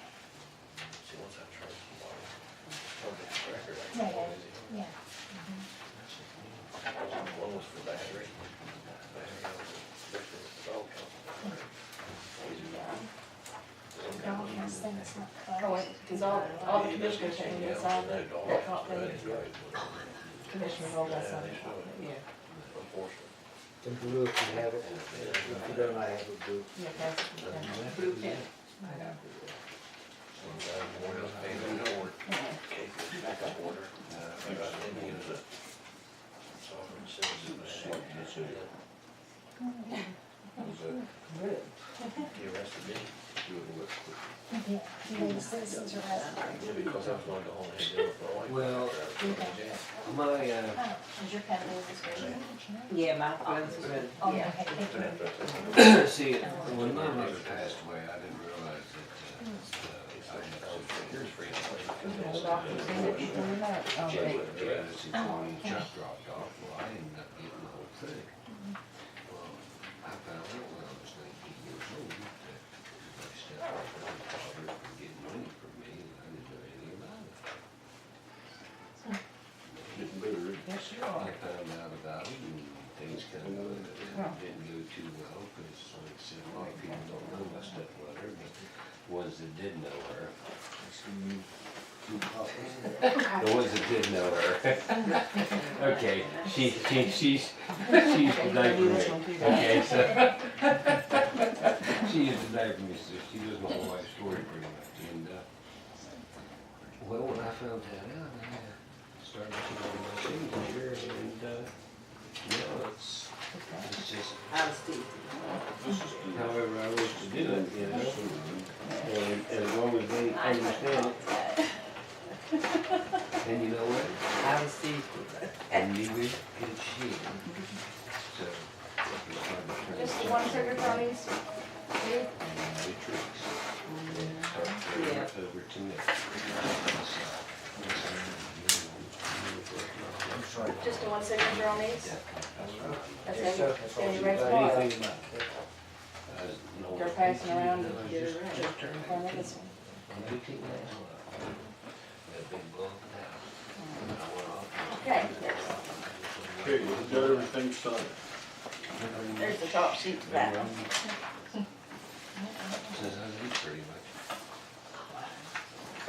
See, once I charged somebody, on the record, I Yeah, can't always, yeah. one was for battery. Battery, I was a victim of the dog house. Dog house thing is not Oh, closed. wait, cause all the commissioners had to sign that copy. Commissioners all got signed. Yeah. Unfortunately. Don't you look, you have it, if you don't, I have it, Blue. Yeah, that's it. Blue pen. I got One else paid in court, case was back up order, I got him, he was a sovereign citizen, That's it. What was that? he arrested me. Do it real quick. Yeah, you need citizens arrest. Yeah, because I was going to go home and do it for all. Well, my, Oh, is your pen this version? Yeah, my friends were, Oh, yeah. okay, thank you. see, when my mother passed away, I didn't realize that, I had Here's free. Jay would drive us in when the truck dropped off, well, I ended up getting the whole thing. Well, I found out when I was 19 years old that my stepfather and father were getting money from me, and I didn't know anything about it. Getting better. Yes, you are. I found out about it, and things kind of didn't go too well, because like I said, a lot of people don't know my stepmother, but ones that did know her. The ones that did know her. Okay, she's the diaper me. Okay, so. She is the diaper me, so she knows my whole life story pretty much. And, well, when I found that out, I started looking over my signature and, yeah, it's just I was Steve. This is good. however I wish to do it, you know? And as long as they understand it. And you know what? I was Steve. And neither did she. So, it's hard to turn Just the it one signature on these? Steve? matrix. And start turning it over to me. I'm sorry. Just the one signature on these? That's Yes, it? sir, that's all. Any red About flag? anything about that. They're passing around, get it around. In front of this one. Okay, Okay, we've got everything signed. there's the top sheet to that one.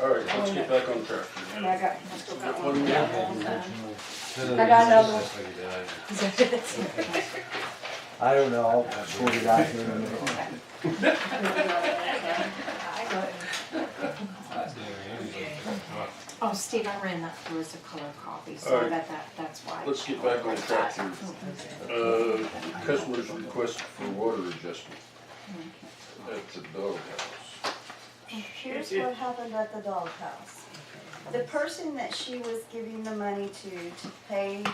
All right, let's get back on track. And I got, I still got one. One Yeah. more. I got another one. I don't know, I'll sort it out here in a minute. Oh, Steve, I ran that through as a color copy, so All I right. bet that's why. Let's get back on track here. Customers request for water adjustment at the doghouse. Here's what happened at the doghouse. The person that she was giving the money to pay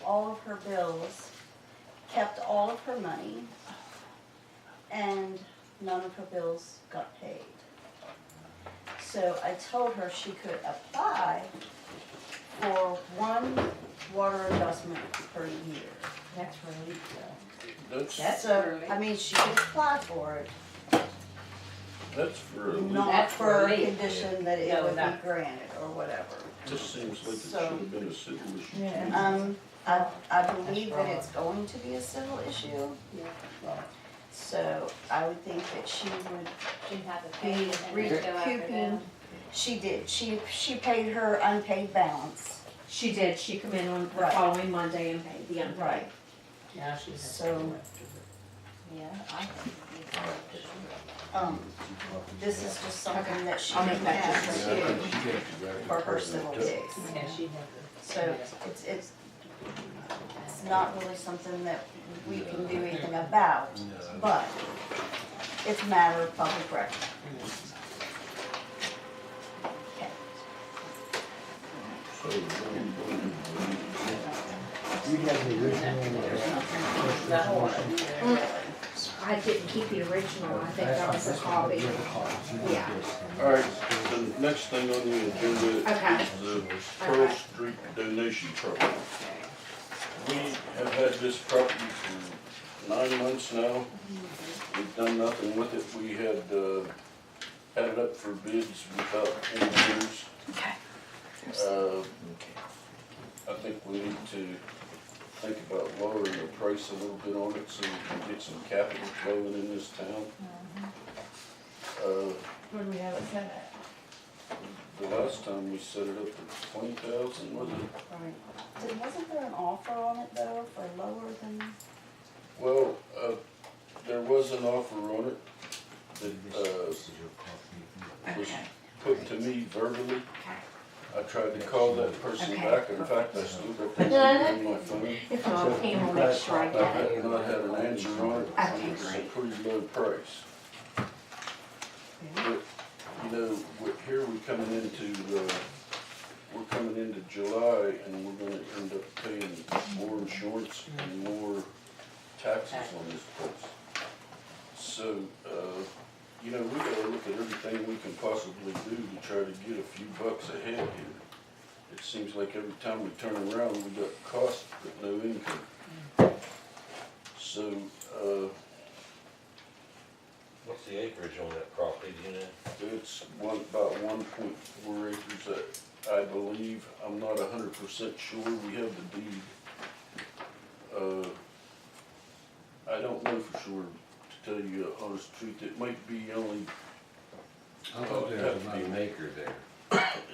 all of her bills, kept all of her money, and none of her bills got paid. So I told her she could apply for one water adjustment per year. That's really, That's So, I mean, she could apply for it, for a leak. not That's for a for leak. condition that it No, would be not- granted or whatever. This seems like it should So- have been a civil issue. I believe that it's going to be a civil issue. So I would think that she would She'd have to be pay and then go after recouping. them. She did, she paid her unpaid balance. She did, she come in on the Right. following Monday and paid the unpaid. Right. now she has. So, Yeah, I think. this is just something that she I'll can make that have just to do for her civil case. Yeah, she had So it's not really something that we can do anything about, but it's a matter of public record. You have the original one. I didn't keep the original, I think that was a copy. Yeah. Alright, the next thing on the agenda Okay. is the Pearl Street donation program. We have had this property for 9 months now. We've done nothing with it. We had it up for bids without any bidders. Okay. I think we need to think about lowering the price a little bit on it so we can get some capital flowing in this town. Where do we have it set at? The last time we set it up for 20,000, was it? Right. Wasn't there an offer on it though, for lower than? Well, there was an offer on it that was Okay. put to me verbally. Okay. I tried to call that person Okay. back. In fact, I still got that on my phone. If not, Pam will make sure I I get it. have not had an answer on it. Okay, It's a great. pretty low price. But, you know, here we're coming into July and we're gonna end up paying more insurance and more taxes on this place. So, you know, we gotta look at everything we can possibly do to try to get a few bucks ahead here. It seems like every time we turn around, we got costs but no income. So, What's the acreage on that property, do you know? it's about 1.4 acres, I believe. I'm not 100% sure. We have the deed. I don't know for sure, to tell you the honest truth. It might be only, I thought there was about an acre there.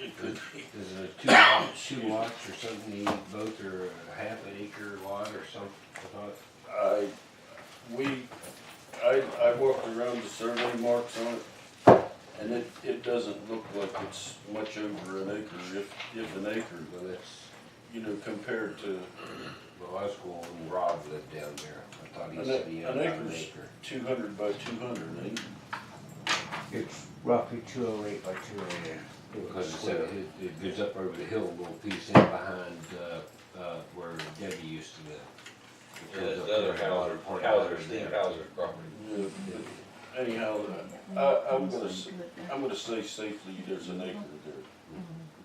it could be. Is it two lots or something, both are a half an acre lot or something? I thought. I walked around the survey marks on it, and it doesn't look like it's much over an acre, if an acre. Well, that's, You know, compared to, well, I was going, when Rob lived down there. I thought he said he had an about an acre's acre. 200 by 200, ain't it? It's roughly 208 by 208. Because it said it goes up over the hill a little piece in behind, where Debbie used to live. It And goes it's up the other there, water point Hauser, over Steve there. Hauser's property. Yeah, but anyhow, I'm gonna say safely there's an acre there.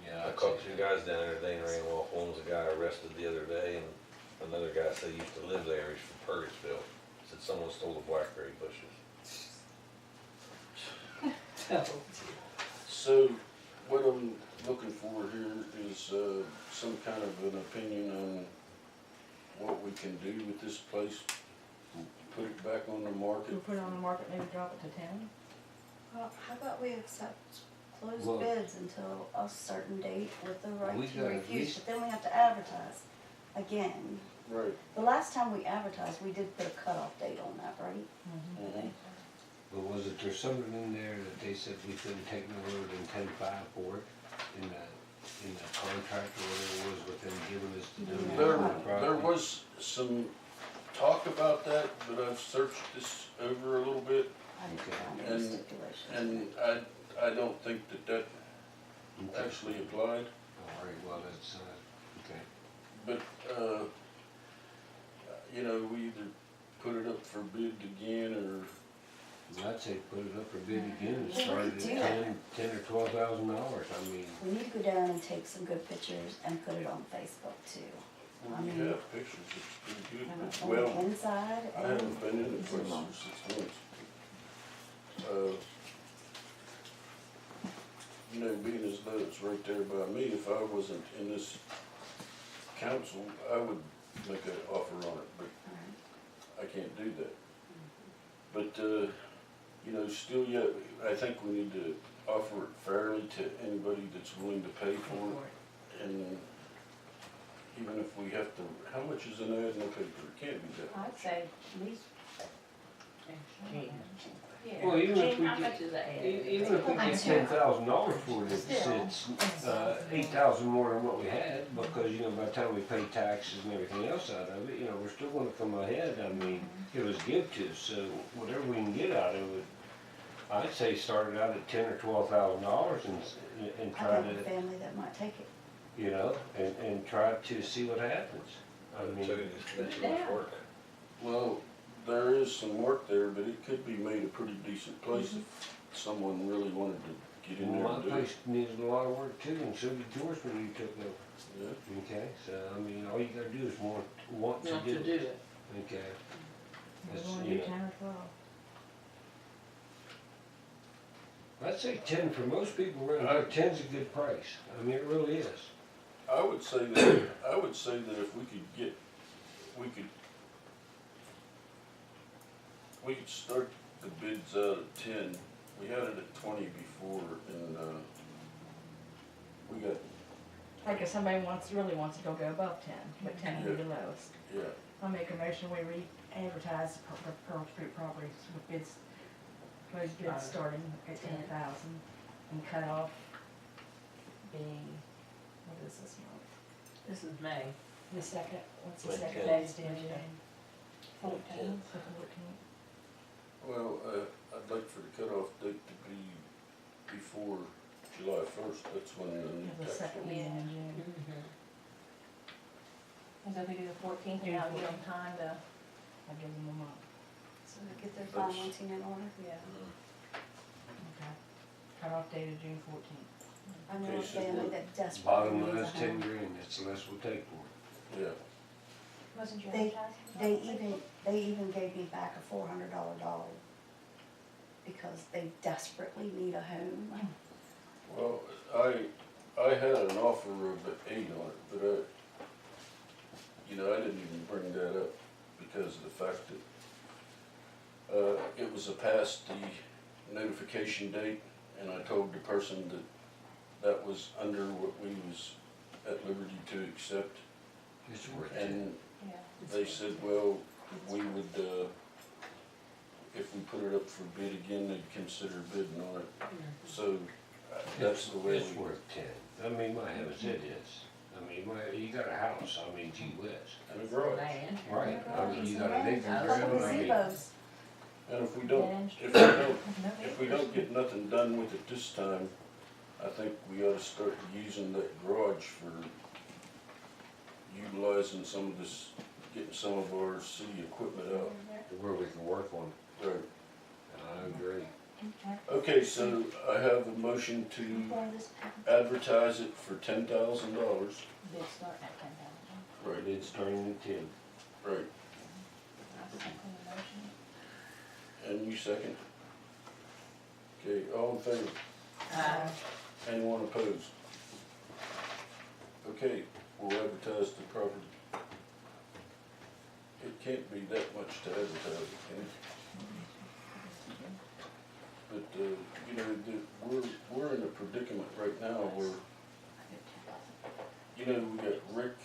Yeah, I I'd caught say two guys down there today and ran off. One was a guy arrested the other day, and another guy said he used to live there. He's from Purgatorsville. Said someone stole the blackberry bushes. So what I'm looking for here is some kind of an opinion on what we can do with this place. Put it back on the market. We'll put it on the market, maybe drop it to 10? Well, how about we accept closed Well- bids until a certain date with the We right to gotta at refuse, least- but then we have to advertise again. Right. The last time we advertised, we did put a cutoff date on that, right? Mhm. But was it, there's something in there that they said we couldn't take no lower than 10.5 for it in the contract or whatever it was with them giving us the donation There, of the property? there was some talk about that, but I've searched this over a little bit, I didn't find any And- stipulations. and I don't think that Okay. actually applied. All right, well, that's, okay. But, you know, we either put it up for bid again, Well, I'd say put it up for bid again and Well, start we at do. $10,000 or $12,000. I mean, We need to go down and take some good pictures and put it on Facebook too. or I we mean- have pictures, it's pretty good. On But, the well, inside I and. haven't been in the place for 6 months. You know, being as though it's right there by me, if I wasn't in this council, I would make an offer on it, but I can't do that. But, you know, still yet, I think we need to offer it fairly to anybody that's willing to pay for it. And even if we have to, how much is an ad in the paper? It can't be that much. I'd say at least. Well, even if we How get- much is the ad? even if we get $10,000 for it, it's 8,000 more than what we had, because, you know, by the time we pay taxes and everything else out of it, you know, we're still gonna come ahead. I mean, it was give to us, so whatever we can get out of it, I'd say start it out at $10,000 or $12,000 and I try have a to, family that might take it. you know, and try to see what happens. I So mean, it's too much work. Well, there is some work there, but it could be made a pretty decent place if someone really wanted to get in there my and do it. place needs a lot of work too, and so did yours when you took over. Yeah. Okay, so, I mean, all you gotta do is want to Not do to do it. it. Okay. We're It's, gonna you do know, 10 or 12. I'd say 10 for most people, really. 10's a good price. I mean, it really is. I would say that if we could get, we could start the bids out at 10. We had it at 20 before, and we got, Like if somebody really wants to go above 10, but 10 would be the lowest. yeah. I'll make a motion, we re-advertise the Pearl Street properties with bids, close bids starting at 10,000 and cut off being, what is this month? This is May. The second, what's the May second 10th. day's day? 14. The 14th. Well, I'd like for the cutoff date to be before July 1st. That's when the new The tax second will. meeting in June. And so if we do the 14th, you have them time to, I'll give them a month. So they get their financing in order. yeah. Okay. Cutoff date of June 14th. I know a Okay, so family we're- that desperately Bottom needs a line's 10 home. grand, that's the less we'll take for it. Yeah. Wasn't your They- advertising? They even gave me back a $400 dollar because they desperately need a home. Well, I had an offer of an 8 on it, but I didn't even bring that up because of the fact that it was past the notification date, and I told the person that was under what we was at liberty to accept, It's worth it. and Yeah. they said, well, we would, if we put it up for bid again, they'd consider bidding on it. So that's the way It's we. worth 10. I mean, my heavens, it is. I mean, you got a house, I mean, gee whiz. And a garage. Land. Right, I mean, you got an acre Couple ground, I mean. gazebos. And if we No, don't get nothing done with it this time, I think we ought to start using that garage for utilizing some of this, getting some of our city equipment out. Where we can work on it. Right. I agree. Okay, so I have a motion to advertise it for $10,000. Bid start at 10,000. Right, It's starting at 10. right. I second the motion. And you second? Okay, all in favor? Anyone opposed? Okay, we'll advertise the property. It can't be that much to advertise, can it? But, we're in a predicament right now where, we got Rick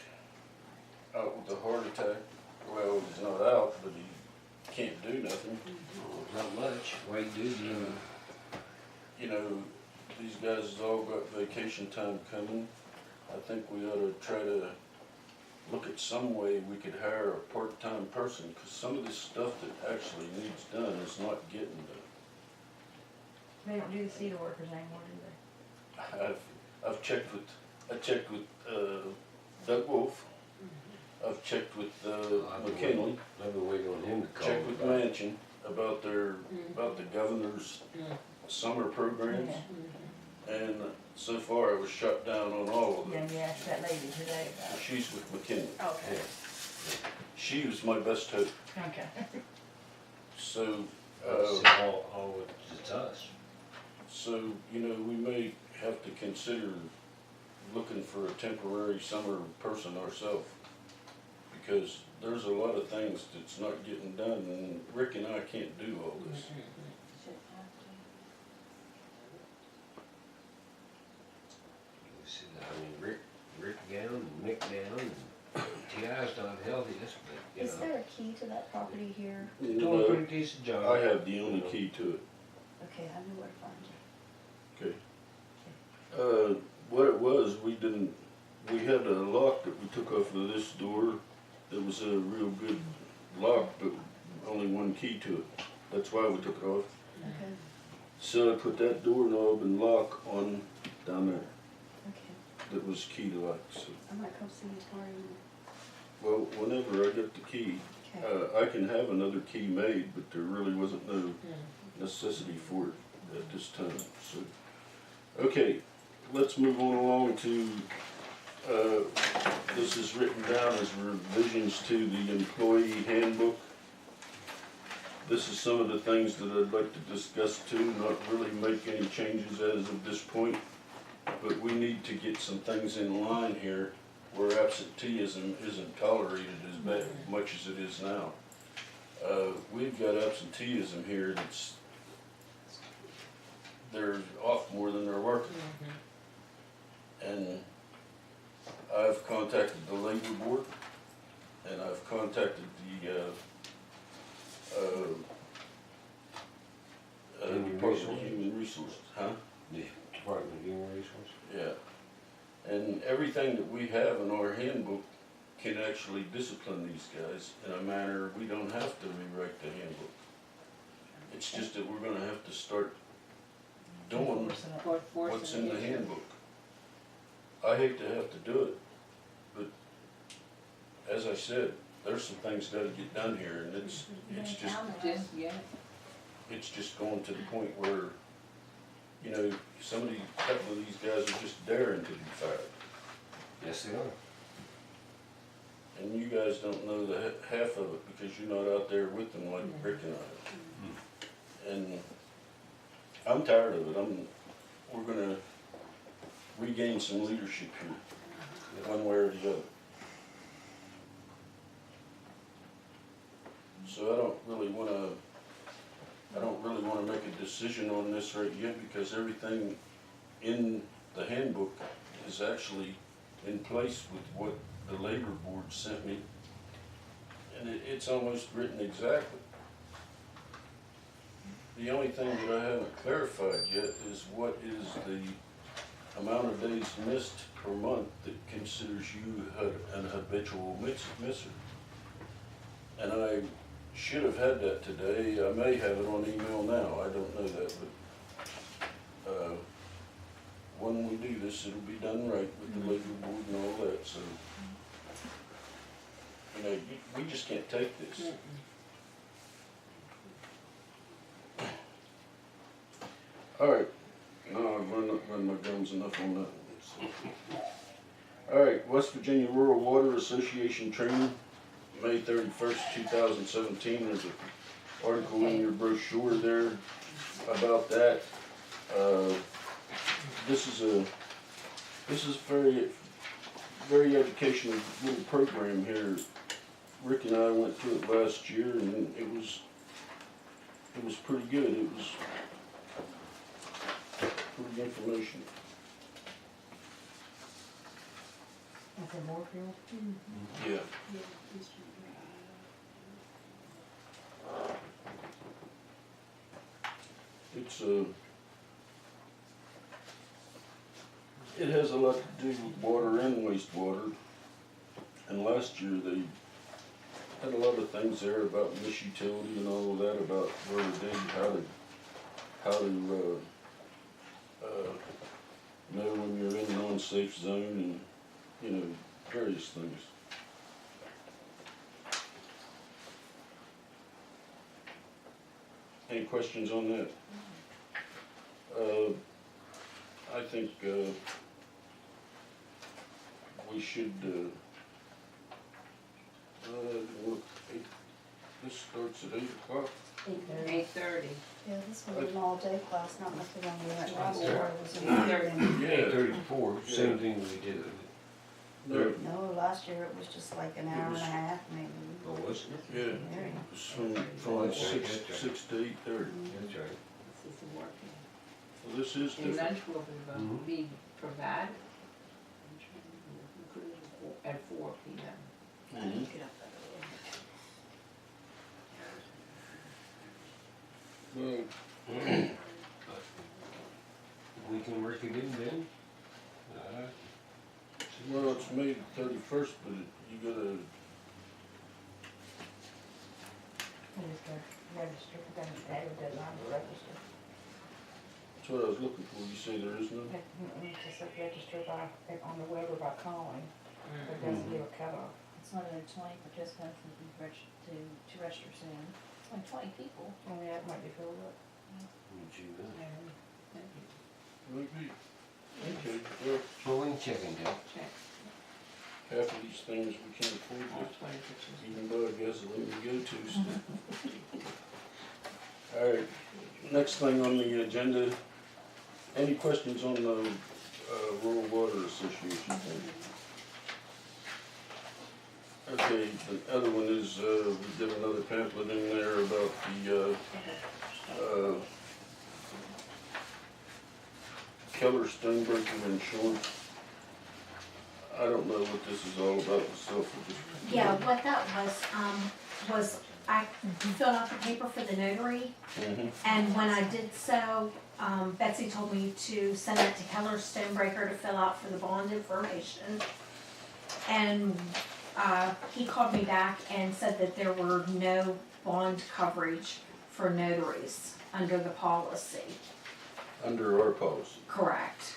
out with a heart attack. Well, he's not out, but he can't do nothing. Not much. Wait, dude, These guys has all got vacation time coming. I think we ought to try to look at some way we could hire a part-time person, because some of this stuff that actually needs done is not getting done. They don't do the cedar workers anymore, do they? I've checked with Doug Wolf. I've checked with McKinley, I've been waiting on him to call. checked with Manchin about the governor's summer programs. And so far I was shut down on all of Yeah, them. you asked that lady today about it. She's with McKinley. Okay. She was my best hope. Okay. So, All it's us. so, we may have to consider looking for a temporary summer person ourselves. Because there's a lot of things that's not getting done, and Rick and I can't do all this. I mean, Rick down and Nick down and T.I.'s not healthiest, but, Is there a key to that property here? Doing a No, pretty decent job. I have the only key to it. Okay, I know where to find you. Okay. What it was, we had a lock that we took off of this door. It was a real good lock, but only one key to it. That's why we took it off. Okay, So I put that doorknob and lock on down there. okay. that was key lock, so. I might come see you tomorrow evening. Well, whenever I get the key, Okay. I can have another key made, but there really wasn't no necessity for it at this time, so. Okay, let's move on along to, this is written down as revisions to the employee handbook. This is some of the things that I'd like to discuss too, not really make any changes as of this point, but we need to get some things in line here where absenteeism isn't tolerated as much as it is now. We've got absenteeism here that's, they're off more than they're working. And I've contacted the labor board, and I've contacted the, Department of Human Resources, huh? The Department of Human Resources. Yeah. And everything that we have in our handbook can actually discipline these guys in a manner we don't have to rewrite the handbook. It's just that we're gonna have to start doing what's in the handbook. I hate to have to do it, but as I said, there's some things gotta get done here, and it's just going to the point where, you know, a couple of these guys are just daring to be fired. Yes, they are. And you guys don't know the half of it because you're not out there with them like Rick and I. And I'm tired of it. We're gonna regain some leadership here, one way or the other. So I don't really wanna make a decision on this right yet because everything in the handbook is actually in place with what the labor board sent me. And it's almost written exactly. The only thing that I haven't clarified yet is what is the amount of days missed per month that considers you an habitual misser. And I should have had that today. I may have it on email now. I don't know that, but when we do this, it'll be done right with the labor board and all that. So, you know, we just can't take this. All right. No, I've run my guns enough on that one. So. All right, West Virginia Rural Water Association training, May 31st, 2017. There's an article in your brochure there about that. This is a very educational little program here. Rick and I went through it last year, and it was pretty good. It was pretty information. Is it Moorfield? Yeah. It's it has a lot to do with water and wastewater. And last year they had a lot of things there about mesh utility and all of that, about where to dig, how to know when you're in an unsafe zone, and you know, various things. Any questions on that? I think we should this starts at 8 o'clock. 8:30. Yeah, this was an all-day class, not like the one we went last Yeah. year. It was an Yeah. 8:34, same thing we did. No, last year it was just like an hour and a half, maybe. Oh, was it? Yeah, Very. it was from like 6 to 8:30. That's right. This is working. Well, this is And different. lunch will be provided at 4 p.m. Mhm. Well, We can work it in then. well, it's May 31st, but you gotta, Register, the deadline to register. That's what I was looking for. You say there is none? It's just like register by, on the web or by calling, but it doesn't give a cutoff. It's not only 20 participants to register soon. It's only 20 people. Oh, yeah, it might be filled up. Might be. Okay, well, Well, we can check into it. half of these things we can't afford to even buy gasoline to go to, so. Alright, next thing on the agenda, any questions on the Rural Water Association thing? Okay, the other one is, we did another pamphlet in there about the, Keller Stonebreaker insurance. I don't know what this is all about myself. Yeah, what that was I filled out the paper for the notary, and when I did so, Betsy told me to send that to Keller Stonebreaker to fill out for the bond information. And he called me back and said that there were no bond coverage for notaries under the policy. Under our policy. Correct.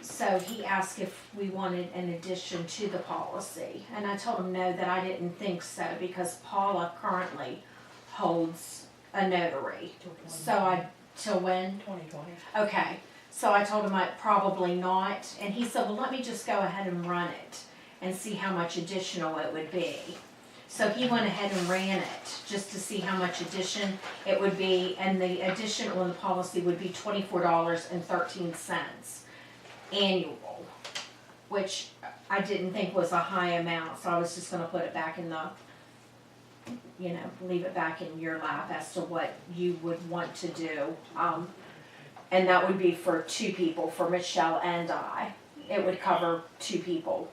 So he asked if we wanted an addition to the policy, and I told him no, that I didn't think so, because Paula currently holds a notary. So till when? 2020. Okay, so I told him I probably not, and he said, well, let me just go ahead and run it and see how much additional it would be. So he went ahead and ran it, just to see how much addition it would be, and the addition on the policy would be $24.13 annual, which I didn't think was a high amount, so I was just gonna put it back in the, leave it back in your lap as to what you would want to do. And that would be for 2 people, for Michelle and I. It would cover 2 people,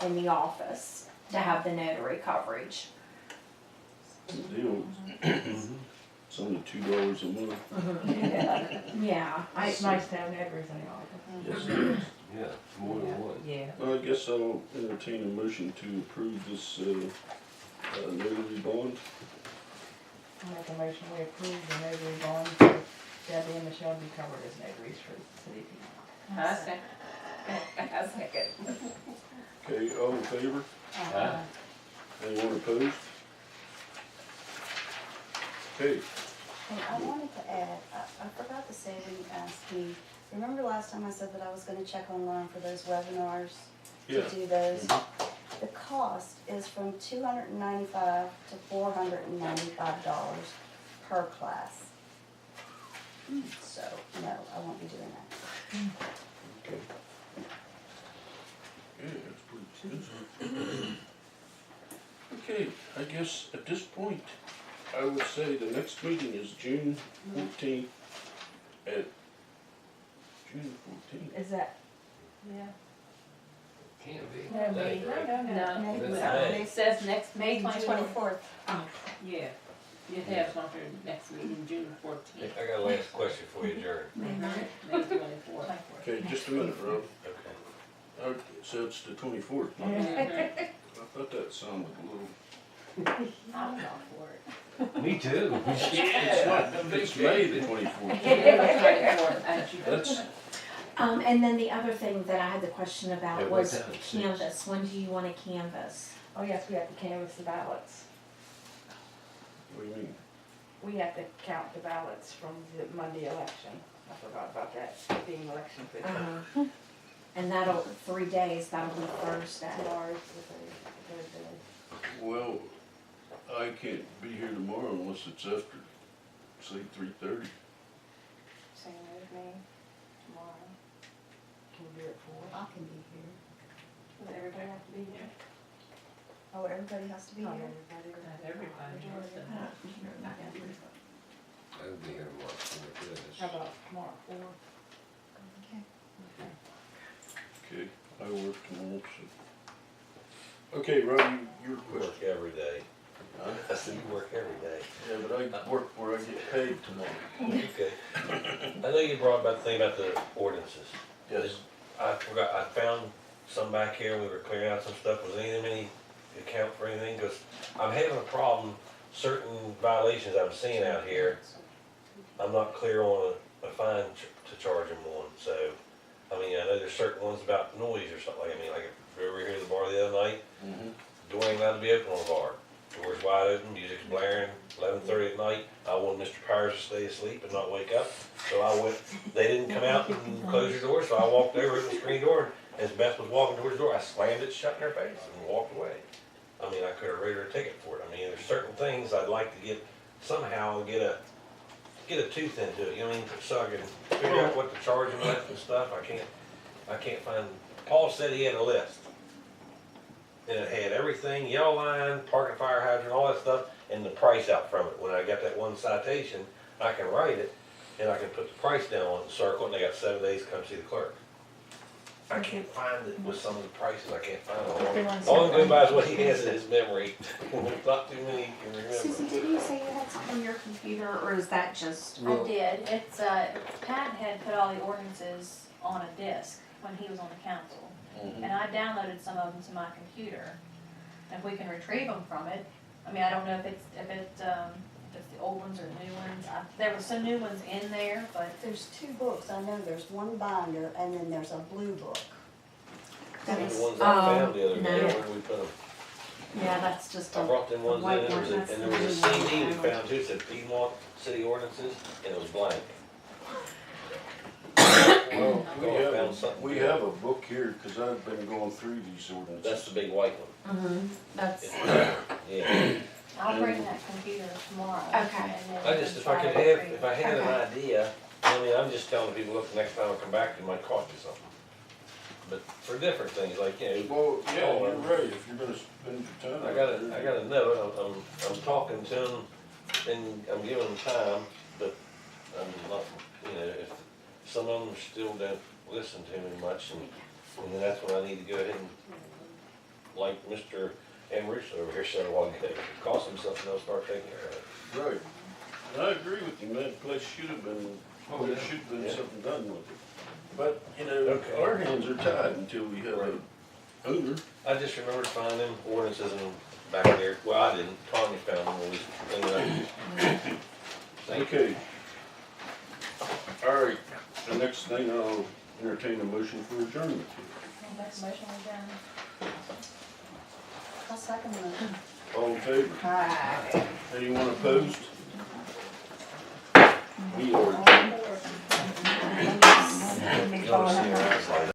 in the office to have the notary coverage. The deal. It's only $2 a month. Yeah, It's nice to have notaries in the office. Yes, it is. Yeah, more than one. Yeah. Well, I guess I'll entertain a motion to approve this notary bond. I make a motion, we approve the notary bond for Debbie and Michelle be covered as notaries for the city. I second. I second. Okay, all in favor? Anyone opposed? Okay, And I wanted to add, I forgot to say when you asked me, remember last time I said that I was gonna check online for those webinars? Yeah. To do those? The cost is from $295 to $495 per class. So, no, I won't be doing that. okay. Yeah, that's pretty expensive. Okay, I guess at this point, I would say the next meeting is June 14th at June 14th. Is that? Yeah. Can be. No, Hey, right? No, it says next May meeting, 24th. yeah. You have something next meeting, June 14th. I got a last question for you, Jared. May 24th. Okay, just a minute, Rob. Okay. Okay, so it's the 24th. I thought that sounded a little, I'm all for it. Me too. it's not, it's May the 24th. That's, And then the other thing that I had the question about Yeah, was what time? canvas. When do you want to canvas? Oh, yes, we have to canvass the ballots. what do you mean? We have to count the ballots from the Monday election. I forgot about that, being election official. And that'll, 3 days, that'll be Thursday. Ours is a Thursday. Well, I can't be here tomorrow unless it's after, say, 3:30. Same with me tomorrow. Can we do it for? I can be here. Does everybody have to be here? Oh, everybody has to be Not here? everybody. Not everybody wants to know. I would be here tomorrow, for goodness. How about tomorrow, 4? Okay. Okay, I work tomorrow, so. Okay, Rob, your You question. work every day. Huh? I said you work every day. Yeah, but I work where I get paid tomorrow. Okay. I know you brought about the thing about the ordinances. Yes. I forgot, I found some back here, we were clearing out some stuff, was any account for anything? Because I'm having a problem, certain violations I'm seeing out here. I'm not clear on a fine to charge them on, so, I mean, I know there's certain ones about noise or something like, I mean, like if we were here at the bar the other night, door ain't allowed to be open on the bar. Door's wide open, music's blaring, 11:30 at night. I wanted Mr. Powers to stay asleep and not wake up. So I went, they didn't come out and close your door, so I walked over to the screen door. As Beth was walking towards the door, I slammed it shut in her face and walked away. I mean, I could have written her a ticket for it. I mean, there's certain things I'd like to get, somehow get a tooth into it, you know what I mean? So I can figure out what to charge them with and stuff. I can't find, Paul said he had a list. And it had everything, yellow line, parking fire hydrant, all that stuff, and the price out from it. When I got that one citation, I can write it, and I can put the price down on the circle, and they got 7 days to come see the clerk. I can't find it with some of the prices, I can't find it. All I'm going by is what he has in his memory. There's not too many he can remember. Susan, did you say you had something on your computer, or is that just? I did. It's, Pat had put all the ordinances on a disc when he was on the council. And I downloaded some of them to my computer. If we can retrieve them from it, I mean, I don't know if it's the old ones or the new ones. There were some new ones in there, but There's 2 books, I know there's one binder, and then there's a blue book. The ones I found the other day, no. where we put them. Yeah, that's just I brought them ones in, white and one, that's there was a the new CD we one. found too, it said Piedmont City Ordinances, and it was blank. Well, Found something. we have a book here, cause I've been going through these ordinances. That's the big white one. That's, Yeah. I'll bring that computer tomorrow. Okay. and then I we just, can if I try could to have, retrieve if I had Okay. an idea, I mean, I'm just telling people, look, next time I come back, it might cost you something. But for different things, like, you know, Well, yeah, you're right, if you're gonna spend your time. I gotta know it, I'm talking to them, and I'm giving them time, but I'm not, you know, if some of them still don't listen to me much, and then that's when I need to go ahead and, like Mr. Ambrose over here said a while ago, if it costs them something, they'll start taking care of it. Right, and I agree with you, man, the place should have been, there should have been Yeah. something done with it. But, you know, Okay. our hands are tied until we have a owner. I just remembered finding them ordinances in back there, well, I didn't, Tommy found them when we cleaned up. Thank you. Okay. All right, the next thing, I'll entertain a motion for adjournment. Make a motion with them. I'll second that. All in favor? Hi. Anyone opposed? We are. Let me call him.